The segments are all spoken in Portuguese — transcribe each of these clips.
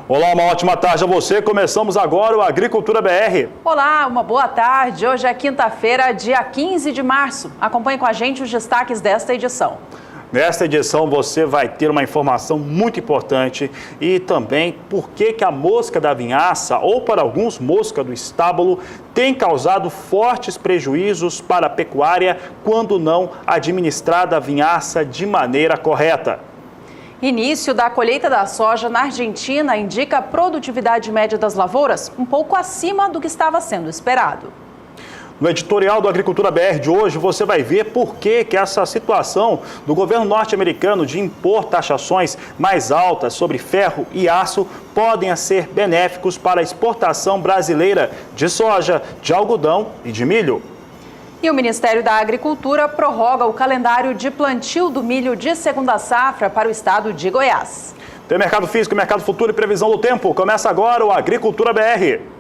Olá, uma ótima tarde a você. Começamos agora o Agricultura BR. Olá, uma boa tarde. Hoje é quinta-feira, dia 15 de março. Acompanhe com a gente os destaques desta edição. Nesta edição você vai ter uma informação muito importante e também por que a mosca da vinhaça, ou para alguns mosca do estábulo, tem causado fortes prejuízos para a pecuária quando não administrada a vinhaça de maneira correta. Início da colheita da soja na Argentina indica a produtividade média das lavouras um pouco acima do que estava sendo esperado. No editorial do Agricultura BR de hoje, você vai ver por que essa situação do governo norte-americano de impor taxações mais altas sobre ferro e aço podem ser benéficos para a exportação brasileira de soja, de algodão e de milho. E o Ministério da Agricultura prorroga o calendário de plantio do milho de segunda safra para o estado de Goiás. Tem mercado físico, mercado futuro e previsão do tempo. Começa agora o Agricultura BR.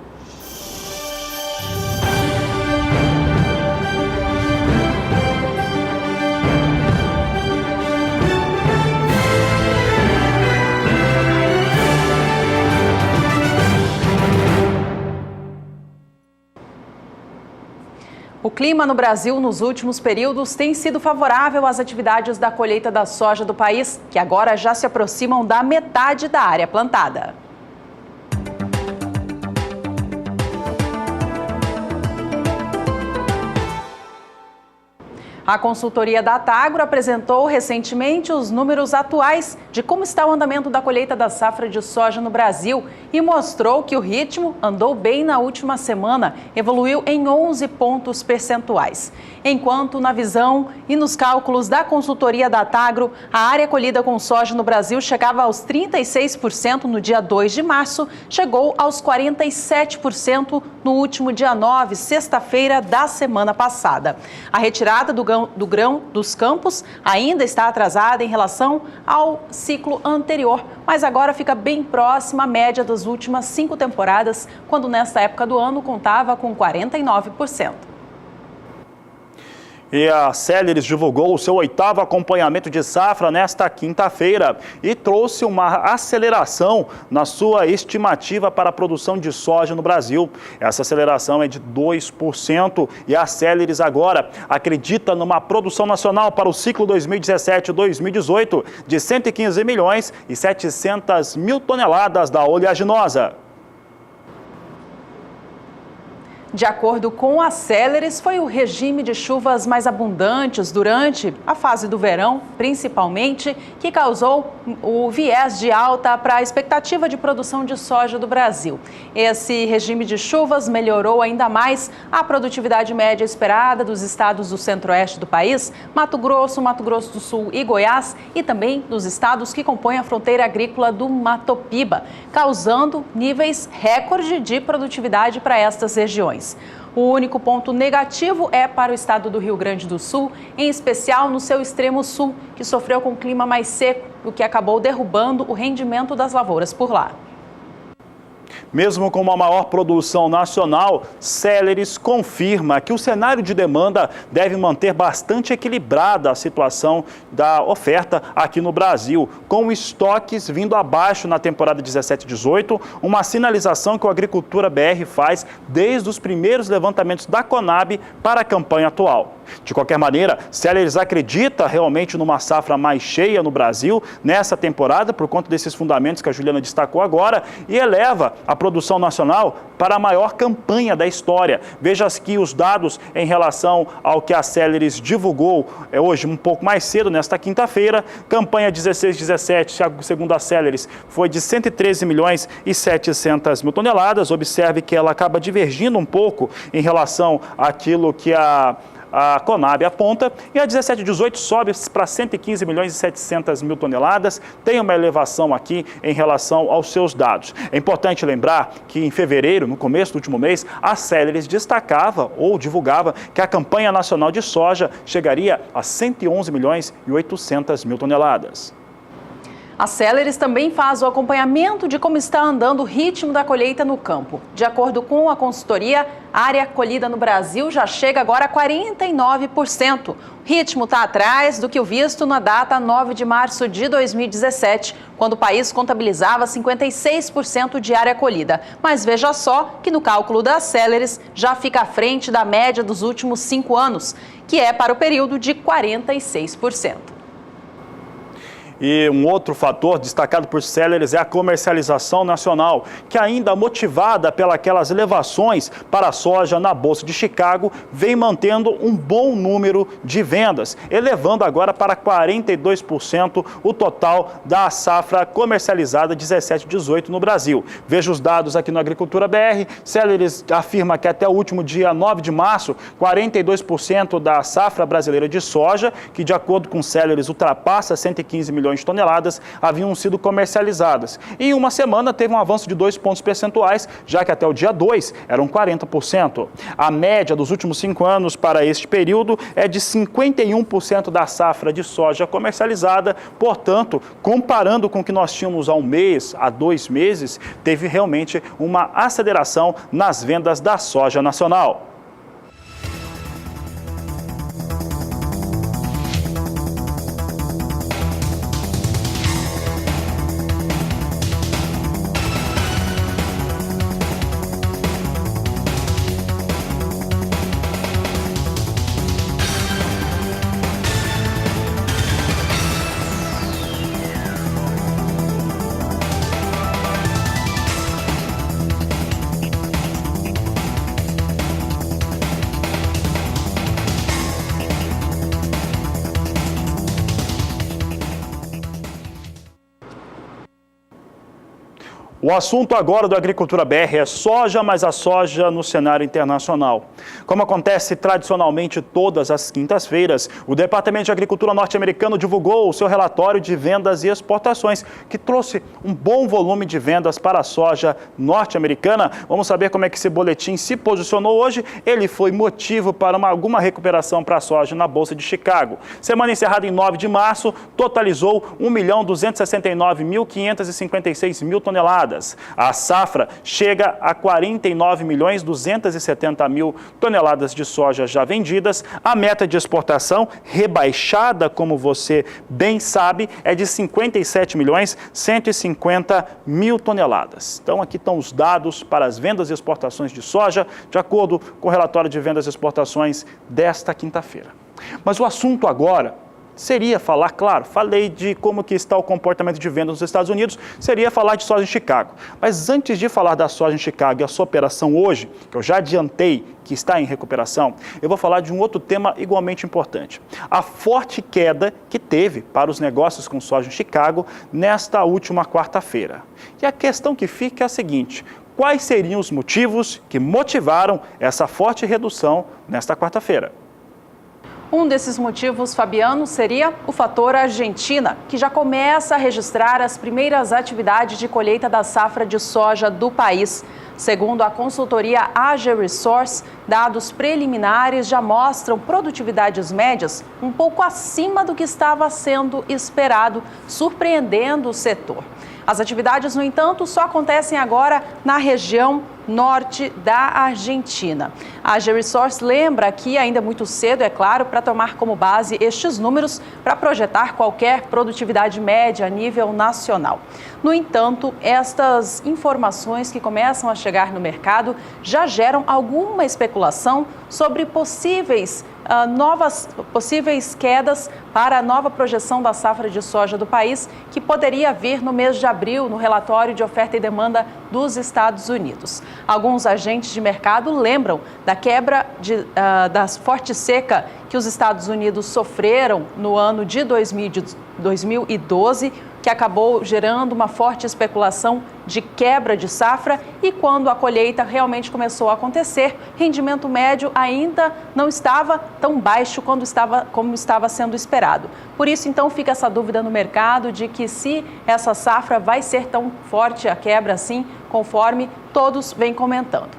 O clima no Brasil nos últimos períodos tem sido favorável às atividades da colheita da soja do país, que agora já se aproximam da metade da área plantada. A consultoria da Atagro apresentou recentemente os números atuais de como está o andamento da colheita da safra de soja no Brasil e mostrou que o ritmo andou bem na última semana, evoluiu em 11 pontos percentuais. Enquanto na visão e nos cálculos da consultoria da Atagro, a área colhida com soja no Brasil chegava aos 36% no dia 2 de março, chegou aos 47% no último dia 9, sexta-feira da semana passada. A retirada do grão dos campos ainda está atrasada em relação ao ciclo anterior, mas agora fica bem próxima à média das últimas 5 temporadas, quando nesta época do ano contava com 49%. E a Celes divulgou o seu 8º acompanhamento de safra nesta quinta-feira e trouxe uma aceleração na sua estimativa para a produção de soja no Brasil. Essa aceleração é de 2% e a Celes agora acredita numa produção nacional para o ciclo 2017-2018 de 115 milhões e 700 mil toneladas da oleaginosa. De acordo com a Celes, foi o regime de chuvas mais abundantes durante a fase do verão, principalmente, que causou o viés de alta para a expectativa de produção de soja do Brasil. Esse regime de chuvas melhorou ainda mais a produtividade média esperada dos estados do centro-oeste do país, Mato Grosso do Sul e Goiás, e também dos estados que compõem a fronteira agrícola do Mato Piba, causando níveis recorde de produtividade para estas regiões. O único ponto negativo é para o estado do Rio Grande do Sul, em especial no seu extremo sul, que sofreu com um clima mais seco, o que acabou derrubando o rendimento das lavouras por lá. Mesmo com uma maior produção nacional, Celes confirma que o cenário de demanda deve manter bastante equilibrada a situação da oferta aqui no Brasil, com estoques vindo abaixo na temporada 17-18, uma sinalização que o Agricultura BR faz desde os primeiros levantamentos da Conab para a campanha atual. De qualquer maneira, Celes acredita realmente numa safra mais cheia no Brasil nessa temporada, por conta desses fundamentos que a Juliana destacou agora, e eleva a produção nacional para a maior campanha da história. Veja aqui os dados em relação ao que a Celes divulgou hoje, um pouco mais cedo, nesta quinta-feira. Campanha 16-17, segundo a Celes, foi de 113 milhões e 700 mil toneladas. Observe que ela acaba divergindo um pouco em relação àquilo que a Conab aponta, e a 17-18 sobe para 115 milhões e 700 mil toneladas, tem uma elevação aqui em relação aos seus dados. É importante lembrar que em fevereiro, no começo do último mês, a Celes destacava ou divulgava que a campanha nacional de soja chegaria a 111 milhões e 800 mil toneladas. A Celeris também faz o acompanhamento de como está andando o ritmo da colheita no campo. De acordo com a consultoria, a área colhida no Brasil já chega agora a 49%. O ritmo está atrás do que o visto na data 9 de março de 2017, quando o país contabilizava 56% de área colhida. Mas veja só que no cálculo da Celeris já fica à frente da média dos últimos 5 anos, que é para o período de 46%. E um outro fator destacado por Celeris é a comercialização nacional, que ainda motivada pelas elevações para a soja na Bolsa de Chicago, vem mantendo um bom número de vendas, elevando agora para 42% o total da safra comercializada 17-18 no Brasil. Veja os dados aqui no Agricultura BR. Celeris afirma que até o último dia 9 de março, 42% da safra brasileira de soja, que de acordo com Celeris ultrapassa 115 milhões de toneladas, haviam sido comercializadas. E em uma semana teve um avanço de 2 pontos percentuais, já que até o dia 2 eram 40%. A média dos últimos 5 anos para este período é de 51% da safra de soja comercializada. Portanto, comparando com o que nós tínhamos há um mês, há 2 meses, teve realmente uma aceleração nas vendas da soja nacional. O assunto agora do Agricultura BR é soja, mas a soja no cenário internacional. Como acontece tradicionalmente todas as quintas-feiras, o Departamento de Agricultura norte-americano divulgou o seu relatório de vendas e exportações, que trouxe um bom volume de vendas para a soja norte-americana. Vamos saber como é que esse boletim se posicionou hoje. Ele foi motivo para alguma recuperação para a soja na Bolsa de Chicago. Semana encerrada em 9 de março, totalizou 1.269.556 toneladas. A safra chega a 49.270.000 toneladas de soja já vendidas. A meta de exportação, rebaixada, como você bem sabe, é de 57.150.000 toneladas. Então, aqui estão os dados para as vendas e exportações de soja, de acordo com o relatório de vendas e exportações desta quinta-feira. Mas o assunto agora seria falar, claro, falei de como que está o comportamento de venda nos Estados Unidos, seria falar de soja em Chicago. Mas antes de falar da soja em Chicago e a sua operação hoje, que eu já adiantei que está em recuperação, eu vou falar de um outro tema igualmente importante. A forte queda que teve para os negócios com soja em Chicago nesta última quarta-feira. E a questão que fica é a seguinte: quais seriam os motivos que motivaram essa forte redução nesta quarta-feira? Um desses motivos, Fabiano, seria o fator Argentina, que já começa a registrar as primeiras atividades de colheita da safra de soja do país. Segundo a consultoria AgriSource, dados preliminares já mostram produtividades médias um pouco acima do que estava sendo esperado, surpreendendo o setor. As atividades, no entanto, só acontecem agora na região norte da Argentina. A AgriSource lembra que ainda é muito cedo, é claro, para tomar como base estes números para projetar qualquer produtividade média a nível nacional. No entanto, estas informações que começam a chegar no mercado já geram alguma especulação sobre possíveis quedas para a nova projeção da safra de soja do país, que poderia vir no mês de abril, no relatório de oferta e demanda dos Estados Unidos. Alguns agentes de mercado lembram da quebra da forte seca que os Estados Unidos sofreram no ano de 2012, que acabou gerando uma forte especulação de quebra de safra, e quando a colheita realmente começou a acontecer, rendimento médio ainda não estava tão baixo como estava sendo esperado. Por isso, então, fica essa dúvida no mercado de que se essa safra vai ser tão forte a quebra assim, conforme todos vêm comentando.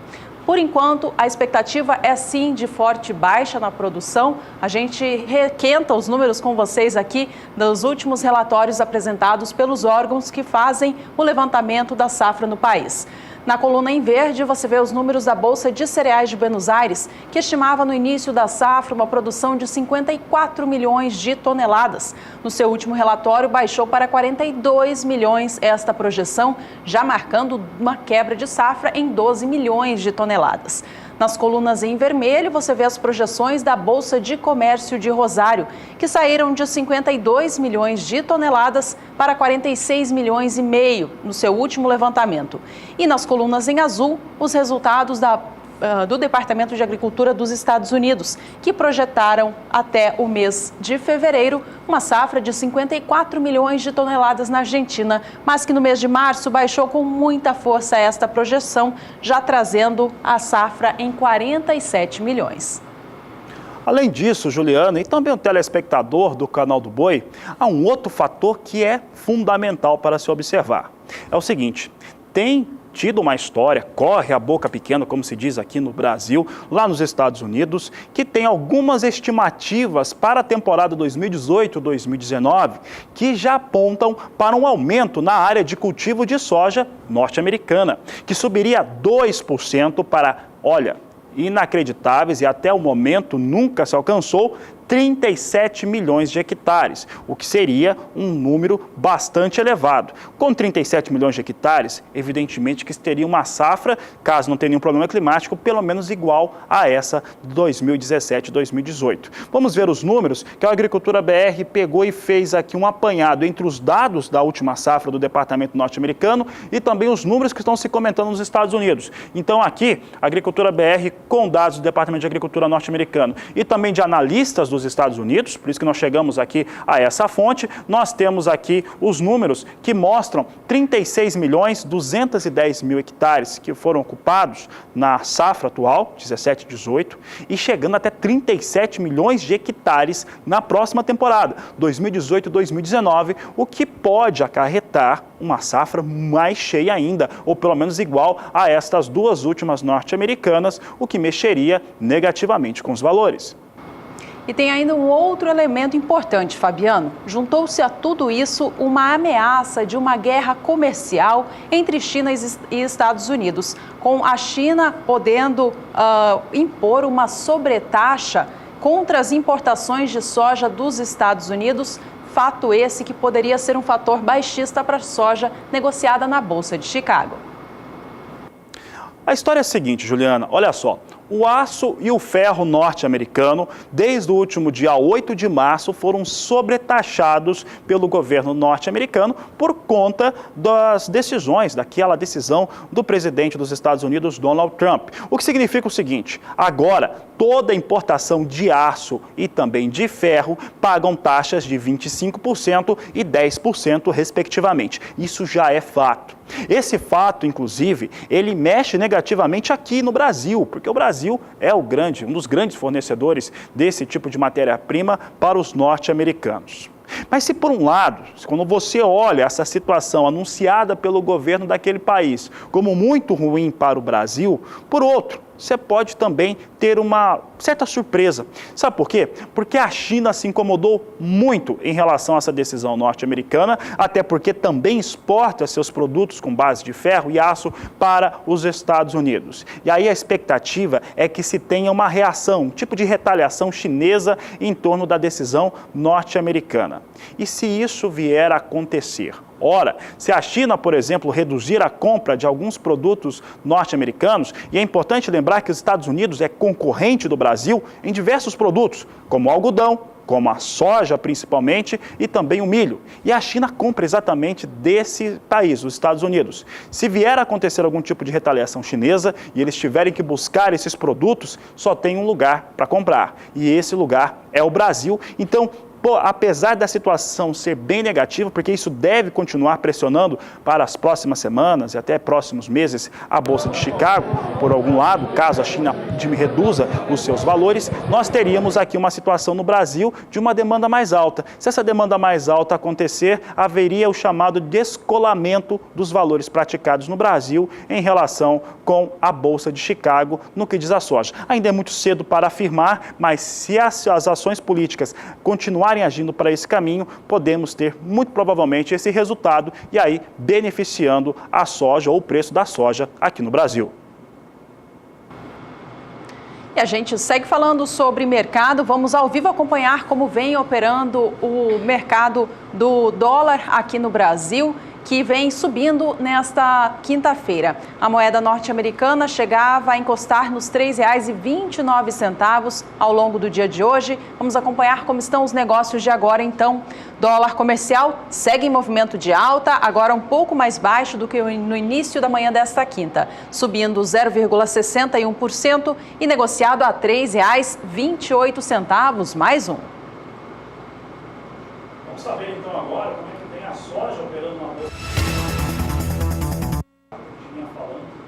Por enquanto, a expectativa é sim de forte baixa na produção. A gente requenta os números com vocês aqui dos últimos relatórios apresentados pelos órgãos que fazem o levantamento da safra no país. Na coluna em verde, você vê os números da Bolsa de Cereais de Buenos Aires, que estimava no início da safra uma produção de 54 milhões de toneladas. No seu último relatório, baixou para 42 milhões esta projeção, já marcando uma quebra de safra em 12 milhões de toneladas. Nas colunas em vermelho, você vê as projeções da Bolsa de Comércio de Rosário, que saíram de 52 milhões de toneladas para 46 milhões e meio no seu último levantamento. E nas colunas em azul, os resultados do Departamento de Agricultura dos Estados Unidos, que projetaram até o mês de fevereiro uma safra de 54 milhões de toneladas na Argentina, mas que no mês de março baixou com muita força esta projeção, já trazendo a safra em 47 milhões. Além disso, Juliana, e também o telespectador do Canal do Boi, há um outro fator que é fundamental para se observar. É o seguinte, tem tido uma história, corre a boca pequena, como se diz aqui no Brasil, lá nos Estados Unidos, que tem algumas estimativas para a temporada 2018-2019 que já apontam para um aumento na área de cultivo de soja norte-americana, que subiria 2% para, olha, inacreditáveis e até o momento nunca se alcançou 37 milhões de hectares, o que seria um número bastante elevado. Com 37 milhões de hectares, evidentemente que teria uma safra, caso não tenha nenhum problema climático, pelo menos igual a essa de 2017-2018. Vamos ver os números que a Agricultura BR pegou e fez aqui um apanhado entre os dados da última safra do Departamento Norte-Americano e também os números que estão se comentando nos Estados Unidos. Então aqui, a Agricultura BR com dados do Departamento de Agricultura Norte-Americano e também de analistas dos Estados Unidos, por isso que nós chegamos aqui a essa fonte, nós temos aqui os números que mostram 36 milhões 210 mil hectares que foram ocupados na safra atual, 17-18, e chegando até 37 milhões de hectares na próxima temporada, 2018-2019, o que pode acarretar uma safra mais cheia ainda, ou pelo menos igual a estas duas últimas norte-americanas, o que mexeria negativamente com os valores. E tem ainda um outro elemento importante, Fabiano. Juntou-se a tudo isso uma ameaça de uma guerra comercial entre China e Estados Unidos, com a China podendo impor uma sobretaxa contra as importações de soja dos Estados Unidos, fato esse que poderia ser um fator baixista para a soja negociada na Bolsa de Chicago. A história é a seguinte, Juliana, olha só. O aço e o ferro norte-americano, desde o último dia 8 de março, foram sobretaxados pelo governo norte-americano por conta das decisões, daquela decisão do presidente dos Estados Unidos, Donald Trump. O que significa o seguinte, agora toda importação de aço e também de ferro pagam taxas de 25% e 10% respectivamente. Isso já é fato. Esse fato, inclusive, ele mexe negativamente aqui no Brasil, porque o Brasil é um dos grandes fornecedores desse tipo de matéria-prima para os norte-americanos. Mas se por um lado, quando você olha essa situação anunciada pelo governo daquele país como muito ruim para o Brasil, por outro, você pode também ter uma certa surpresa. Sabe por quê? Porque a China se incomodou muito em relação a essa decisão norte-americana, até porque também exporta seus produtos com base de ferro e aço para os Estados Unidos. E aí a expectativa é que se tenha uma reação, um tipo de retaliação chinesa em torno da decisão norte-americana. E se isso vier a acontecer? Ora, se a China, por exemplo, reduzir a compra de alguns produtos norte-americanos, e é importante lembrar que os Estados Unidos é concorrente do Brasil em diversos produtos, como o algodão, como a soja principalmente e também o milho. E a China compra exatamente desse país, os Estados Unidos. Se vier a acontecer algum tipo de retaliação chinesa e eles tiverem que buscar esses produtos, só tem um lugar para comprar. E esse lugar é o Brasil. Então, apesar da situação ser bem negativa, porque isso deve continuar pressionando para as próximas semanas e até próximos meses a Bolsa de Chicago, por algum lado, caso a China reduza os seus valores, nós teríamos aqui uma situação no Brasil de uma demanda mais alta. Se essa demanda mais alta acontecer, haveria o chamado descolamento dos valores praticados no Brasil em relação com a Bolsa de Chicago no que diz a soja. Ainda é muito cedo para afirmar, mas se as ações políticas continuarem agindo para esse caminho, podemos ter muito provavelmente esse resultado e aí beneficiando a soja ou o preço da soja aqui no Brasil. E a gente segue falando sobre mercado, vamos ao vivo acompanhar como vem operando o mercado do dólar aqui no Brasil, que vem subindo nesta quinta-feira. A moeda norte-americana chegava a encostar nos R$ 3,29 ao longo do dia de hoje. Vamos acompanhar como estão os negócios de agora, então. Dólar comercial segue em movimento de alta, agora um pouco mais baixo do que no início da manhã desta quinta, subindo 0,61% e negociado a R$ 3,28, mais um. Vamos saber então agora como é que tem a soja operando na bolsa.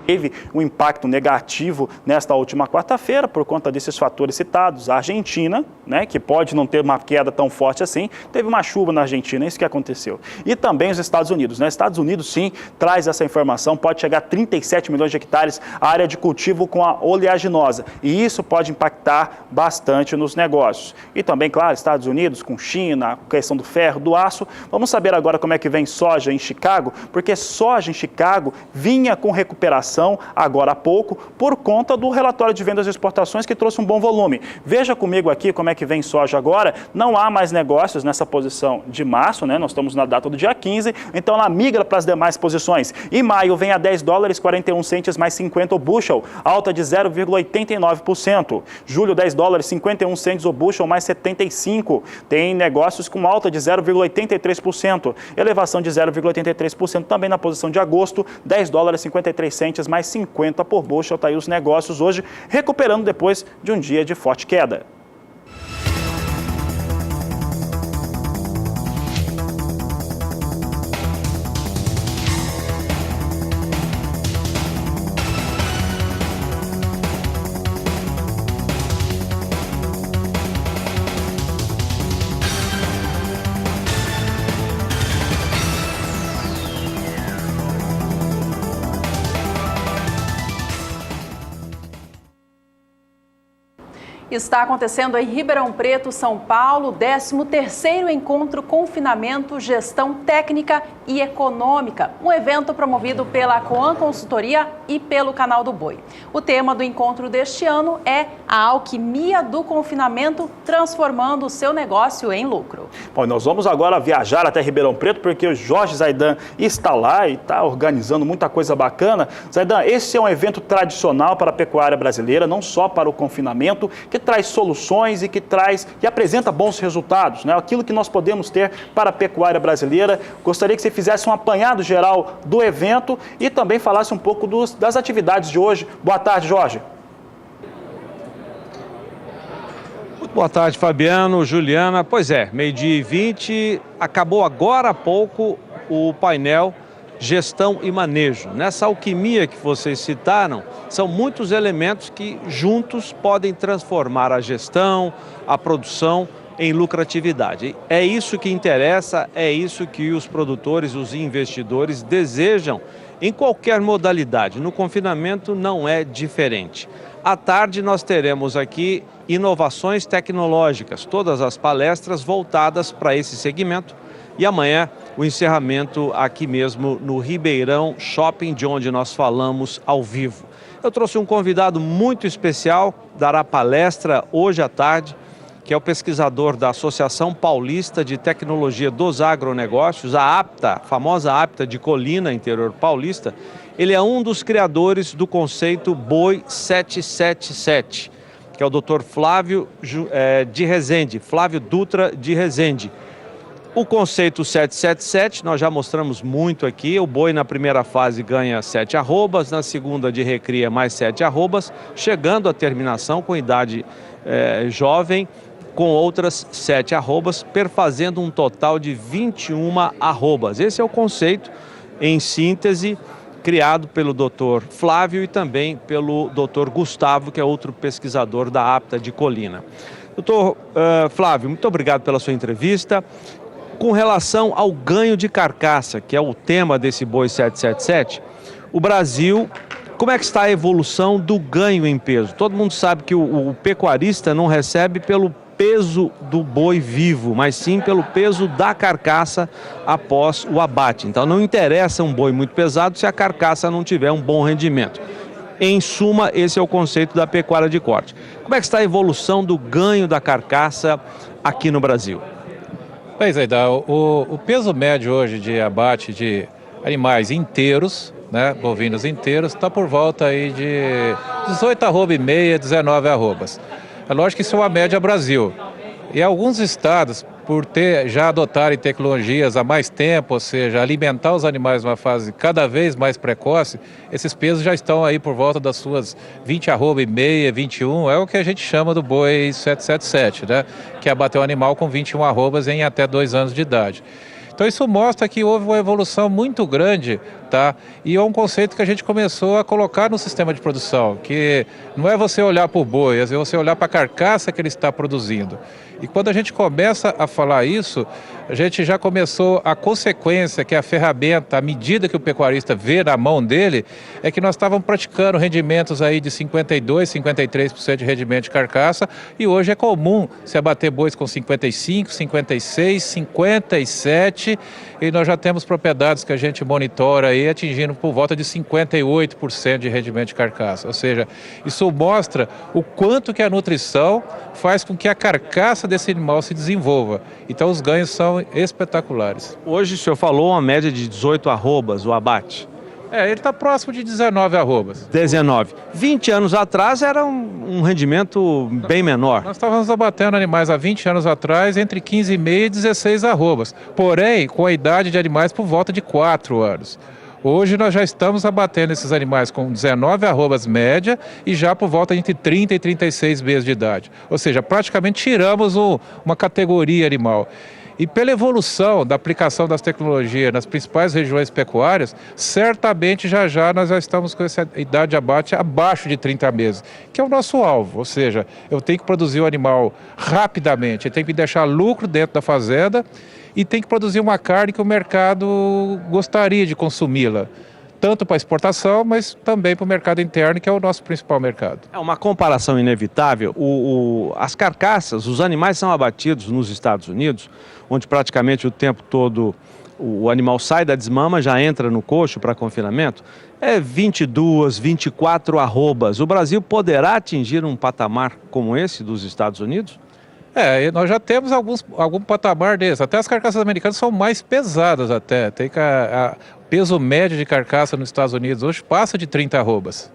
Teve um impacto negativo nesta última quarta-feira por conta desses fatores citados. A Argentina, que pode não ter uma queda tão forte assim, teve uma chuva na Argentina, é isso que aconteceu. E também os Estados Unidos. Estados Unidos, sim, traz essa informação, pode chegar a 37 milhões de hectares a área de cultivo com a oleaginosa. E isso pode impactar bastante nos negócios. E também, claro, Estados Unidos com China, a questão do ferro, do aço. Vamos saber agora como é que vem soja em Chicago, porque soja em Chicago vinha com recuperação agora há pouco, por conta do relatório de vendas e exportações que trouxe um bom volume. Veja comigo aqui como é que vem soja agora. Não há mais negócios nessa posição de março, nós estamos na data do dia 15, então ela migra para as demais posições. Em maio vem a $10,41 mais 50 o bushel, alta de 0,89%. Julho, $10,51 o bushel mais 75. Tem negócios com alta de 0,83%. Elevação de 0,83% também na posição de agosto, $10,53 mais 50 por bushel. Está aí os negócios hoje recuperando depois de um dia de forte queda. Está acontecendo em Ribeirão Preto, São Paulo, 13º Encontro Confinamento, Gestão Técnica e Econômica, um evento promovido pela Coan Consultoria e pelo Canal do Boi. O tema do encontro deste ano é a alquimia do confinamento, transformando o seu negócio em lucro. Bom, nós vamos agora viajar até Ribeirão Preto, porque o Jorge Zaidan está lá e está organizando muita coisa bacana. Zaidan, esse é um evento tradicional para a pecuária brasileira, não só para o confinamento, que traz soluções e que apresenta bons resultados, aquilo que nós podemos ter para a pecuária brasileira. Gostaria que você fizesse um apanhado geral do evento e também falasse um pouco das atividades de hoje. Boa tarde, Jorge. Muito boa tarde, Fabiano, Juliana. Pois é, 12h20, acabou agora há pouco o painel Gestão e Manejo. Nessa alquimia que vocês citaram, são muitos elementos que juntos podem transformar a gestão, a produção em lucratividade. É isso que interessa, é isso que os produtores, os investidores desejam em qualquer modalidade. No confinamento não é diferente. À tarde nós teremos aqui inovações tecnológicas, todas as palestras voltadas para esse segmento. E amanhã, o encerramento aqui mesmo no Ribeirão Shopping, de onde nós falamos ao vivo. Eu trouxe um convidado muito especial, dará palestra hoje à tarde, que é o pesquisador da Associação Paulista de Tecnologia dos Agronegócios, a APTA, a famosa APTA de Colina, interior paulista. Ele é um dos criadores do conceito Boi 777, que é o Dr. Flávio Dutra de Rezende. O conceito 777, nós já mostramos muito aqui, o boi na primeira fase ganha 7 arrobas, na segunda de recria mais 7 arrobas, chegando à terminação com idade jovem, com outras 7 arrobas, perfazendo um total de 21 arrobas. Esse é o conceito, em síntese, criado pelo Dr. Flávio e também pelo Dr. Gustavo, que é outro pesquisador da APTA de Colina. Doutor Flávio, muito obrigado pela sua entrevista. Com relação ao ganho de carcaça, que é o tema desse boi 777, o Brasil, como é que está a evolução do ganho em peso? Todo mundo sabe que o pecuarista não recebe pelo peso do boi vivo, mas sim pelo peso da carcaça após o abate. Então não interessa um boi muito pesado se a carcaça não tiver um bom rendimento. Em suma, esse é o conceito da pecuária de corte. Como é que está a evolução do ganho da carcaça aqui no Brasil? Pois é, o peso médio hoje de abate de animais inteiros, né, bovinos inteiros, está por volta aí de 18 arroba e meia, 19 arrobas. É lógico que isso é uma média Brasil. E alguns estados, por já adotarem tecnologias há mais tempo, ou seja, alimentar os animais numa fase cada vez mais precoce, esses pesos já estão aí por volta das suas 20 arroba e meia, 21, é o que a gente chama do boi 777, né? Que é abater o animal com 21 arrobas em até 2 anos de idade. Então isso mostra que houve uma evolução muito grande, tá? E é um conceito que a gente começou a colocar no sistema de produção, que não é você olhar para o boi, é você olhar para a carcaça que ele está produzindo. E quando a gente começa a falar isso, a gente já começou a consequência, que é a ferramenta, a medida que o pecuarista vê na mão dele, é que nós estávamos praticando rendimentos aí de 52%, 53% de rendimento de carcaça, e hoje é comum se abater bois com 55%, 56%, 57%, e nós já temos propriedades que a gente monitora aí atingindo por volta de 58% de rendimento de carcaça. Ou seja, isso mostra o quanto que a nutrição faz com que a carcaça desse animal se desenvolva. Então os ganhos são espetaculares. Hoje o senhor falou uma média de 18 arrobas, o abate. Ele está próximo de 19 arrobas. 19. 20 anos atrás era um rendimento bem menor. Nós estávamos abatendo animais há 20 anos atrás entre 15,5 e 16 arrobas. Porém, com a idade de animais por volta de 4 anos. Hoje nós já estamos abatendo esses animais com 19 arrobas média e já por volta entre 30 e 36 meses de idade. Ou seja, praticamente tiramos uma categoria animal. E pela evolução da aplicação das tecnologias nas principais regiões pecuárias, certamente já nós já estamos com essa idade de abate abaixo de 30 meses, que é o nosso alvo. Ou seja, eu tenho que produzir o animal rapidamente, eu tenho que deixar lucro dentro da fazenda e tem que produzir uma carne que o mercado gostaria de consumi-la. Tanto para exportação, mas também para o mercado interno, que é o nosso principal mercado. É uma comparação inevitável. As carcaças, os animais são abatidos nos Estados Unidos, onde praticamente o tempo todo o animal sai da desmama, já entra no coxo para confinamento, é 22, 24 arrobas. O Brasil poderá atingir um patamar como esse dos Estados Unidos? Nós já temos algum patamar desse. Até as carcaças americanas são mais pesadas até. Tem que o peso médio de carcaça nos Estados Unidos hoje passa de 30 arrobas.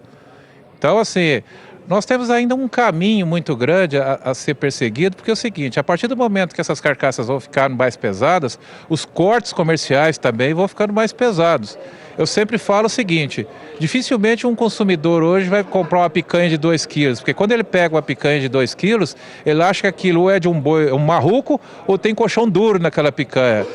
Então, assim, nós temos ainda um caminho muito grande a ser perseguido, porque é o seguinte, a partir do momento que essas carcaças vão ficando mais pesadas, os cortes comerciais também vão ficando mais pesados. Eu sempre falo o seguinte, dificilmente um consumidor hoje vai comprar uma picanha de 2 quilos, porque quando ele pega uma picanha de 2 quilos, ele acha que aquilo é de um boi, um marruco, ou tem colchão duro naquela picanha.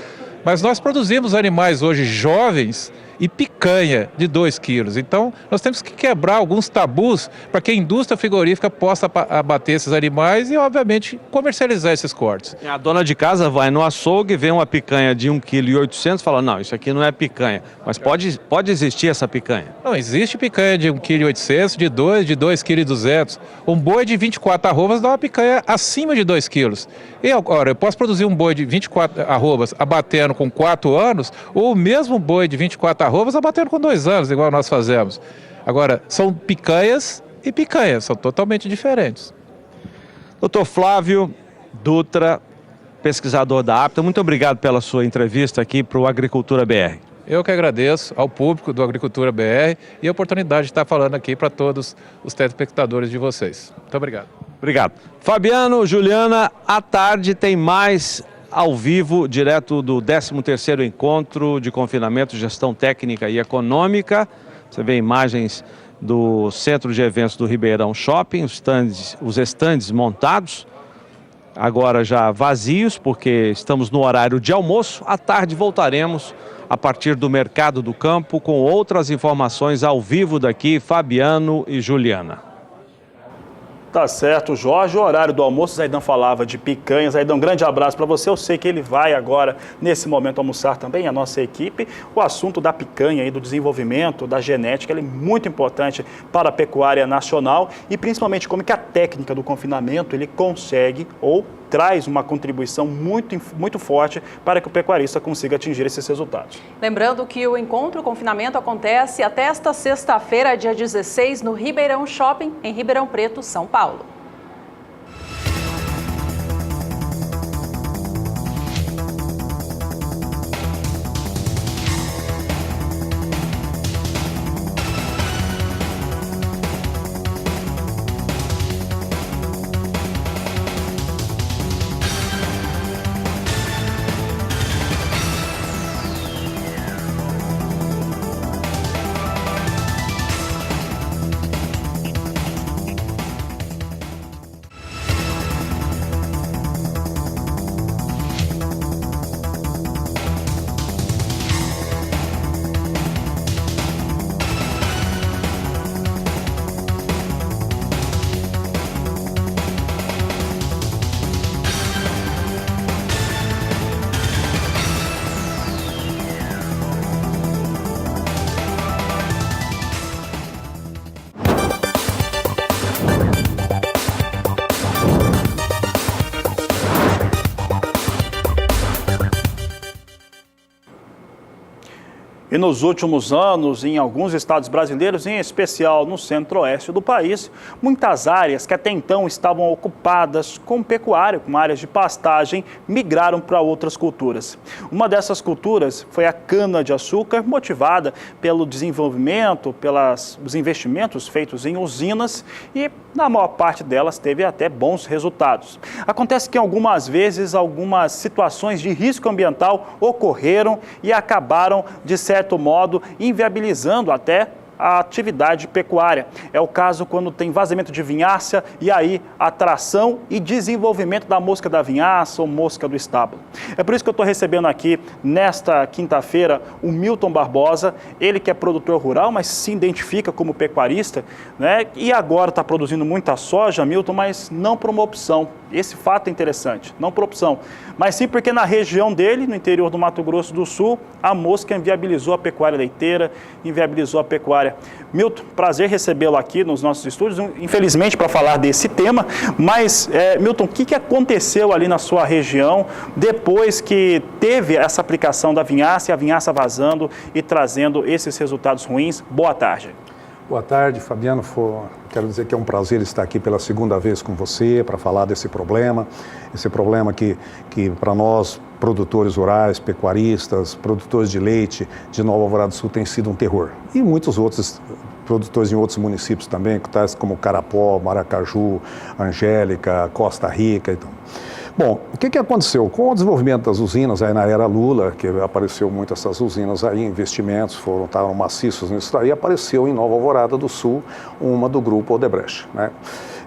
Mas nós produzimos animais hoje jovens e picanha de 2 quilos. Então, nós temos que quebrar alguns tabus para que a indústria frigorífica possa abater esses animais e, obviamente, comercializar esses cortes. A dona de casa vai no açougue, vê uma picanha de 1,8 kg e fala, não, isso aqui não é picanha. Mas pode existir essa picanha? Não, existe picanha de 1,8 kg, de 2,2 kg. Um boi de 24 arrobas dá uma picanha acima de 2 quilos. E agora, eu posso produzir um boi de 24 arrobas abatendo com 4 anos, ou o mesmo boi de 24 arrobas abatendo com 2 anos, igual nós fazemos. Agora, são picanhas e picanhas, são totalmente diferentes. Doutor Flávio Dutra, pesquisador da APTA, muito obrigado pela sua entrevista aqui para o Agricultura BR. Eu que agradeço ao público do Agricultura BR e a oportunidade de estar falando aqui para todos os telespectadores de vocês. Muito obrigado. Obrigado. Fabiano, Juliana, à tarde tem mais ao vivo, direto do 13º Encontro de Confinamento, Gestão Técnica e Econômica. Você vê imagens do Centro de Eventos do Ribeirão Shopping, os estandes montados. agora já vazios, porque estamos no horário de almoço. À tarde voltaremos a partir do Mercado do Campo com outras informações ao vivo daqui, Fabiano e Juliana. Tá certo, Jorge. O horário do almoço, o Zaidan falava de picanha. Zaidan, um grande abraço para você. Eu sei que ele vai agora, nesse momento, almoçar também, a nossa equipe. O assunto da picanha e do desenvolvimento, da genética, ele é muito importante para a pecuária nacional e principalmente como que a técnica do confinamento ele consegue ou traz uma contribuição muito forte para que o pecuarista consiga atingir esses resultados. Lembrando que o encontro confinamento acontece até esta sexta-feira, dia 16, no Ribeirão Shopping, em Ribeirão Preto, São Paulo. E nos últimos anos, em alguns estados brasileiros, em especial no centro-oeste do país, muitas áreas que até então estavam ocupadas com pecuária, com áreas de pastagem, migraram para outras culturas. Uma dessas culturas foi a cana-de-açúcar, motivada pelo desenvolvimento, pelos investimentos feitos em usinas e, na maior parte delas, teve até bons resultados. Acontece que algumas vezes, algumas situações de risco ambiental ocorreram e acabaram, de certo modo, inviabilizando até a atividade pecuária. É o caso quando tem vazamento de vinhaça e aí atração e desenvolvimento da mosca da vinhaça ou mosca do estábulo. É por isso que eu estou recebendo aqui, nesta quinta-feira, o Milton Barbosa, ele que é produtor rural, mas se identifica como pecuarista, né? E agora está produzindo muita soja, Milton, mas não por uma opção. Esse fato é interessante, não por opção, mas sim porque na região dele, no interior do Mato Grosso do Sul, a mosca inviabilizou a pecuária leiteira, inviabilizou a pecuária. Milton, prazer recebê-lo aqui nos nossos estúdios, infelizmente para falar desse tema, mas Milton, o que aconteceu ali na sua região depois que teve essa aplicação da vinhaça e a vinhaça vazando e trazendo esses resultados ruins? Boa tarde. Boa tarde, Fabiano. Quero dizer que é um prazer estar aqui pela segunda vez com você para falar desse problema. Esse problema que para nós, produtores rurais, pecuaristas, produtores de leite de Nova Alvorada do Sul tem sido um terror. E muitos outros produtores em outros municípios também, tais como Carapó, Maracaju, Angélica, Costa Rica. Então. Bom, o que aconteceu? Com o desenvolvimento das usinas aí na era Lula, que apareceu muito essas usinas aí, investimentos estavam maciços nisso aí, apareceu em Nova Alvorada do Sul uma do grupo Odebrecht, né?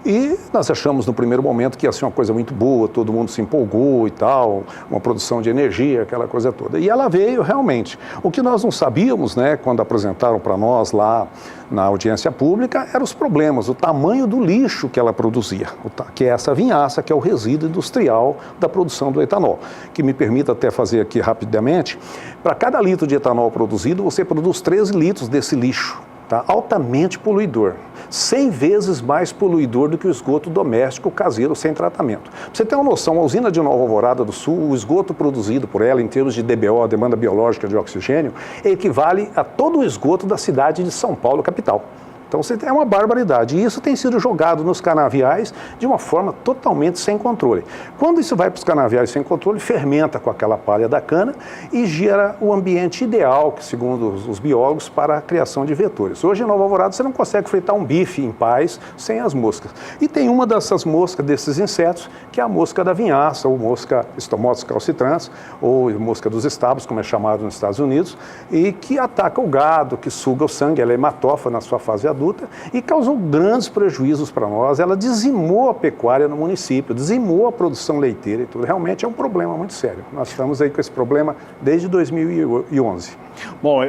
E nós achamos no primeiro momento que ia ser uma coisa muito boa, todo mundo se empolgou e tal, uma produção de energia, aquela coisa toda. E ela veio realmente. O que nós não sabíamos, né, quando apresentaram para nós lá na audiência pública, eram os problemas, o tamanho do lixo que ela produzia, que é essa vinhaça, que é o resíduo industrial da produção do etanol. Que me permita até fazer aqui rapidamente, para cada litro de etanol produzido, você produz 13 litros desse lixo. Tá? Altamente poluidor, 100 vezes mais poluidor do que o esgoto doméstico caseiro sem tratamento. Pra você ter uma noção, a usina de Nova Alvorada do Sul, o esgoto produzido por ela em termos de DBO, demanda biológica de oxigênio, equivale a todo o esgoto da cidade de São Paulo, capital. Então, é uma barbaridade. E isso tem sido jogado nos canaviais de uma forma totalmente sem controle. Quando isso vai para os canaviais sem controle, fermenta com aquela palha da cana e gera o ambiente ideal, que, segundo os biólogos, para a criação de vetores. Hoje, em Nova Alvorada, você não consegue fritar um bife em paz sem as moscas. E tem uma dessas moscas, desses insetos, que é a mosca da vinhaça, ou mosca Stomotus calcitrans, ou mosca dos estábulos, como é chamado nos Estados Unidos, e que ataca o gado, que suga o sangue, ela é hematófaga na sua fase adulta, adulta e causou grandes prejuízos para nós. Ela dizimou a pecuária no município, dizimou a produção leiteira e tudo. Realmente é um problema muito sério. Nós estamos aí com esse problema desde 2011. Bom,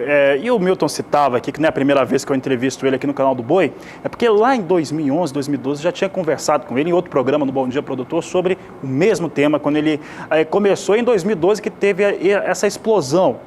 e o Milton citava aqui, que não é a primeira vez que eu entrevisto ele aqui no canal do Boi, é porque lá em 2011, 2012, já tinha conversado com ele em outro programa no Bom Dia Produtor sobre o mesmo tema, quando ele começou em 2012, que teve essa explosão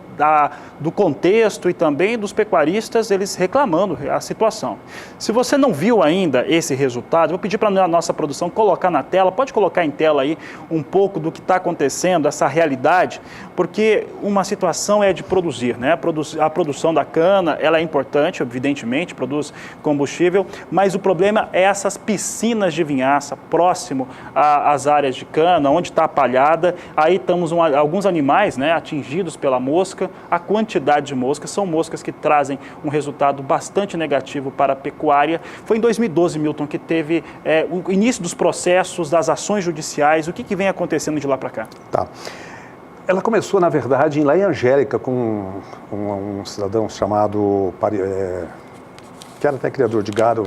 do contexto e também dos pecuaristas, eles reclamando a situação. Se você não viu ainda esse resultado, vou pedir para a nossa produção colocar na tela, pode colocar em tela aí um pouco do que está acontecendo, essa realidade, porque uma situação é de produzir, né? A produção da cana, ela é importante, evidentemente, produz combustível, mas o problema é essas piscinas de vinhaça próximo às áreas de cana, onde está a palhada, aí temos alguns animais, né, atingidos pela mosca. A quantidade de moscas, são moscas que trazem um resultado bastante negativo para a pecuária. Foi em 2012, Milton, que teve o início dos processos, das ações judiciais. O que vem acontecendo de lá para cá? Tá. Ela começou, na verdade, lá em Angélica, com um cidadão chamado, que era até criador de gado,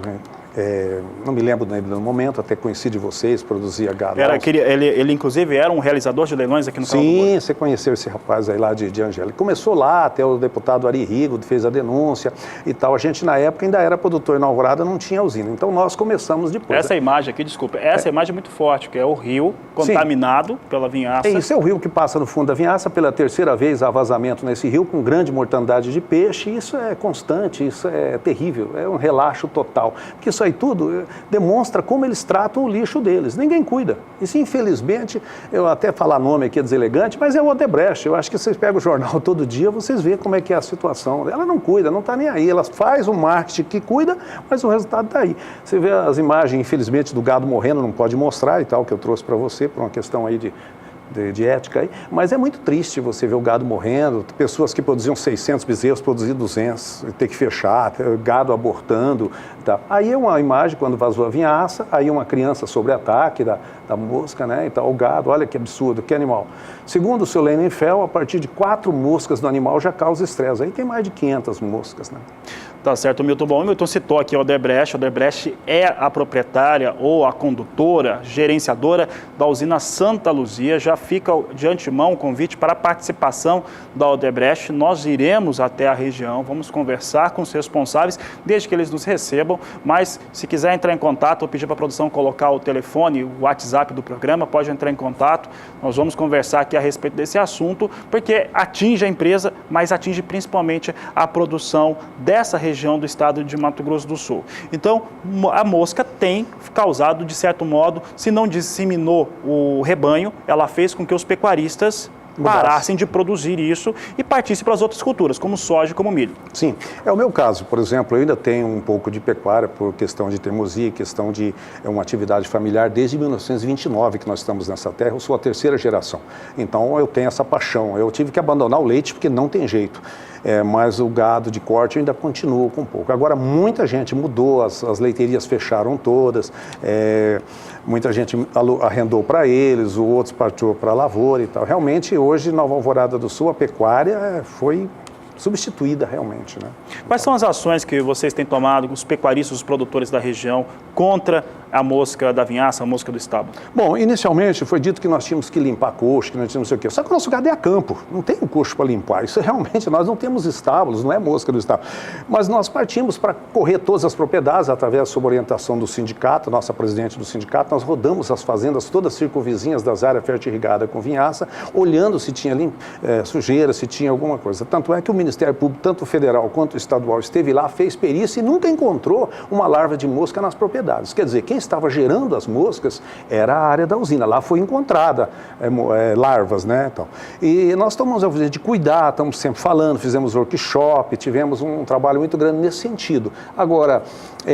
não me lembro no momento, até conheci de vocês, produzia gado. Ele inclusive era um realizador de leilões aqui no canal do Boi. Sim, você conheceu esse rapaz aí lá de Angélica. Começou lá, até o deputado Ari Rigo fez a denúncia e tal. A gente, na época, ainda era produtor em Alvorada, não tinha usina. Então, nós começamos depois. Essa imagem aqui, desculpa, essa imagem é muito forte, que é o rio contaminado Sim. pela vinhaça. Isso é o rio que passa no fundo da vinhaça. Pela terceira vez há vazamento nesse rio, com grande mortandade de peixe. Isso é constante, isso é terrível, é um relaxo total. Porque isso aí tudo demonstra como eles tratam o lixo deles. Ninguém cuida. Isso, infelizmente, eu até falar nome aqui é deselegante, mas é o Odebrecht. Eu acho que vocês pegam o jornal todo dia, vocês veem como é que é a situação. Ela não cuida, não está nem aí. Ela faz um marketing que cuida, mas o resultado está aí. Você vê as imagens, infelizmente, do gado morrendo, não pode mostrar e tal, que eu trouxe para você, por uma questão aí de ética aí, mas é muito triste você ver o gado morrendo, pessoas que produziam 600 bezerros, produzir 200, ter que fechar, gado abortando, tá. Aí é uma imagem quando vazou a vinhaça, aí uma criança sobre ataque da mosca, né, e tal, o gado, olha que absurdo, que animal. Segundo o seu Leinenfeld, a partir de 4 moscas no animal já causa estresse, aí tem mais de 500 moscas, né. Tá certo, Milton. Bom, o Milton citou aqui o Odebrecht. O Odebrecht é a proprietária ou a condutora, gerenciadora da usina Santa Luzia. Já fica de antemão o convite para a participação da Odebrecht. Nós iremos até a região, vamos conversar com os responsáveis, desde que eles nos recebam. Mas, se quiser entrar em contato, ou pedir para a produção colocar o telefone, o WhatsApp do programa, pode entrar em contato. Nós vamos conversar aqui a respeito desse assunto, porque atinge a empresa, mas atinge principalmente a produção dessa região do estado de Mato Grosso do Sul. Então, a mosca tem causado, de certo modo, se não disseminou o rebanho, ela fez com que os pecuaristas parassem de produzir isso e partissem para as outras culturas, como soja e como milho. Sim, é o meu caso, por exemplo, eu ainda tenho um pouco de pecuária por questão de teimosia, questão de uma atividade familiar desde 1929 que nós estamos nessa terra, eu sou a 3ª geração, então eu tenho essa paixão, eu tive que abandonar o leite porque não tem jeito. Mas o gado de corte ainda continua com pouco. Agora, muita gente mudou, as leiterias fecharam todas, muita gente arrendou para eles, outros partiu para a lavoura e tal. Realmente, hoje, Nova Alvorada do Sul, a pecuária foi substituída realmente, né? Quais são as ações que vocês têm tomado, os pecuaristas, os produtores da região, contra a mosca da vinhaça, a mosca do estábulo? Bom, inicialmente foi dito que nós tínhamos que limpar coxo, que nós tínhamos não sei o quê. Só que o nosso gado é a campo, não tem um coxo para limpar. Isso realmente, nós não temos estábulos, não é mosca do estábulo. Mas nós partimos para correr todas as propriedades, através sob orientação do sindicato, nossa presidente do sindicato, nós rodamos as fazendas todas circunvizinhas das áreas fertirrigadas com vinhaça, olhando se tinha sujeira, se tinha alguma coisa. Tanto é que o Ministério Público, tanto federal quanto estadual, esteve lá, fez perícia e nunca encontrou uma larva de mosca nas propriedades. Quer dizer, quem estava gerando as moscas era a área da usina. Lá foi encontrada larvas, né? Então, e nós tomamos a vida de cuidar, estamos sempre falando, fizemos workshop, tivemos um trabalho muito grande nesse sentido. Agora,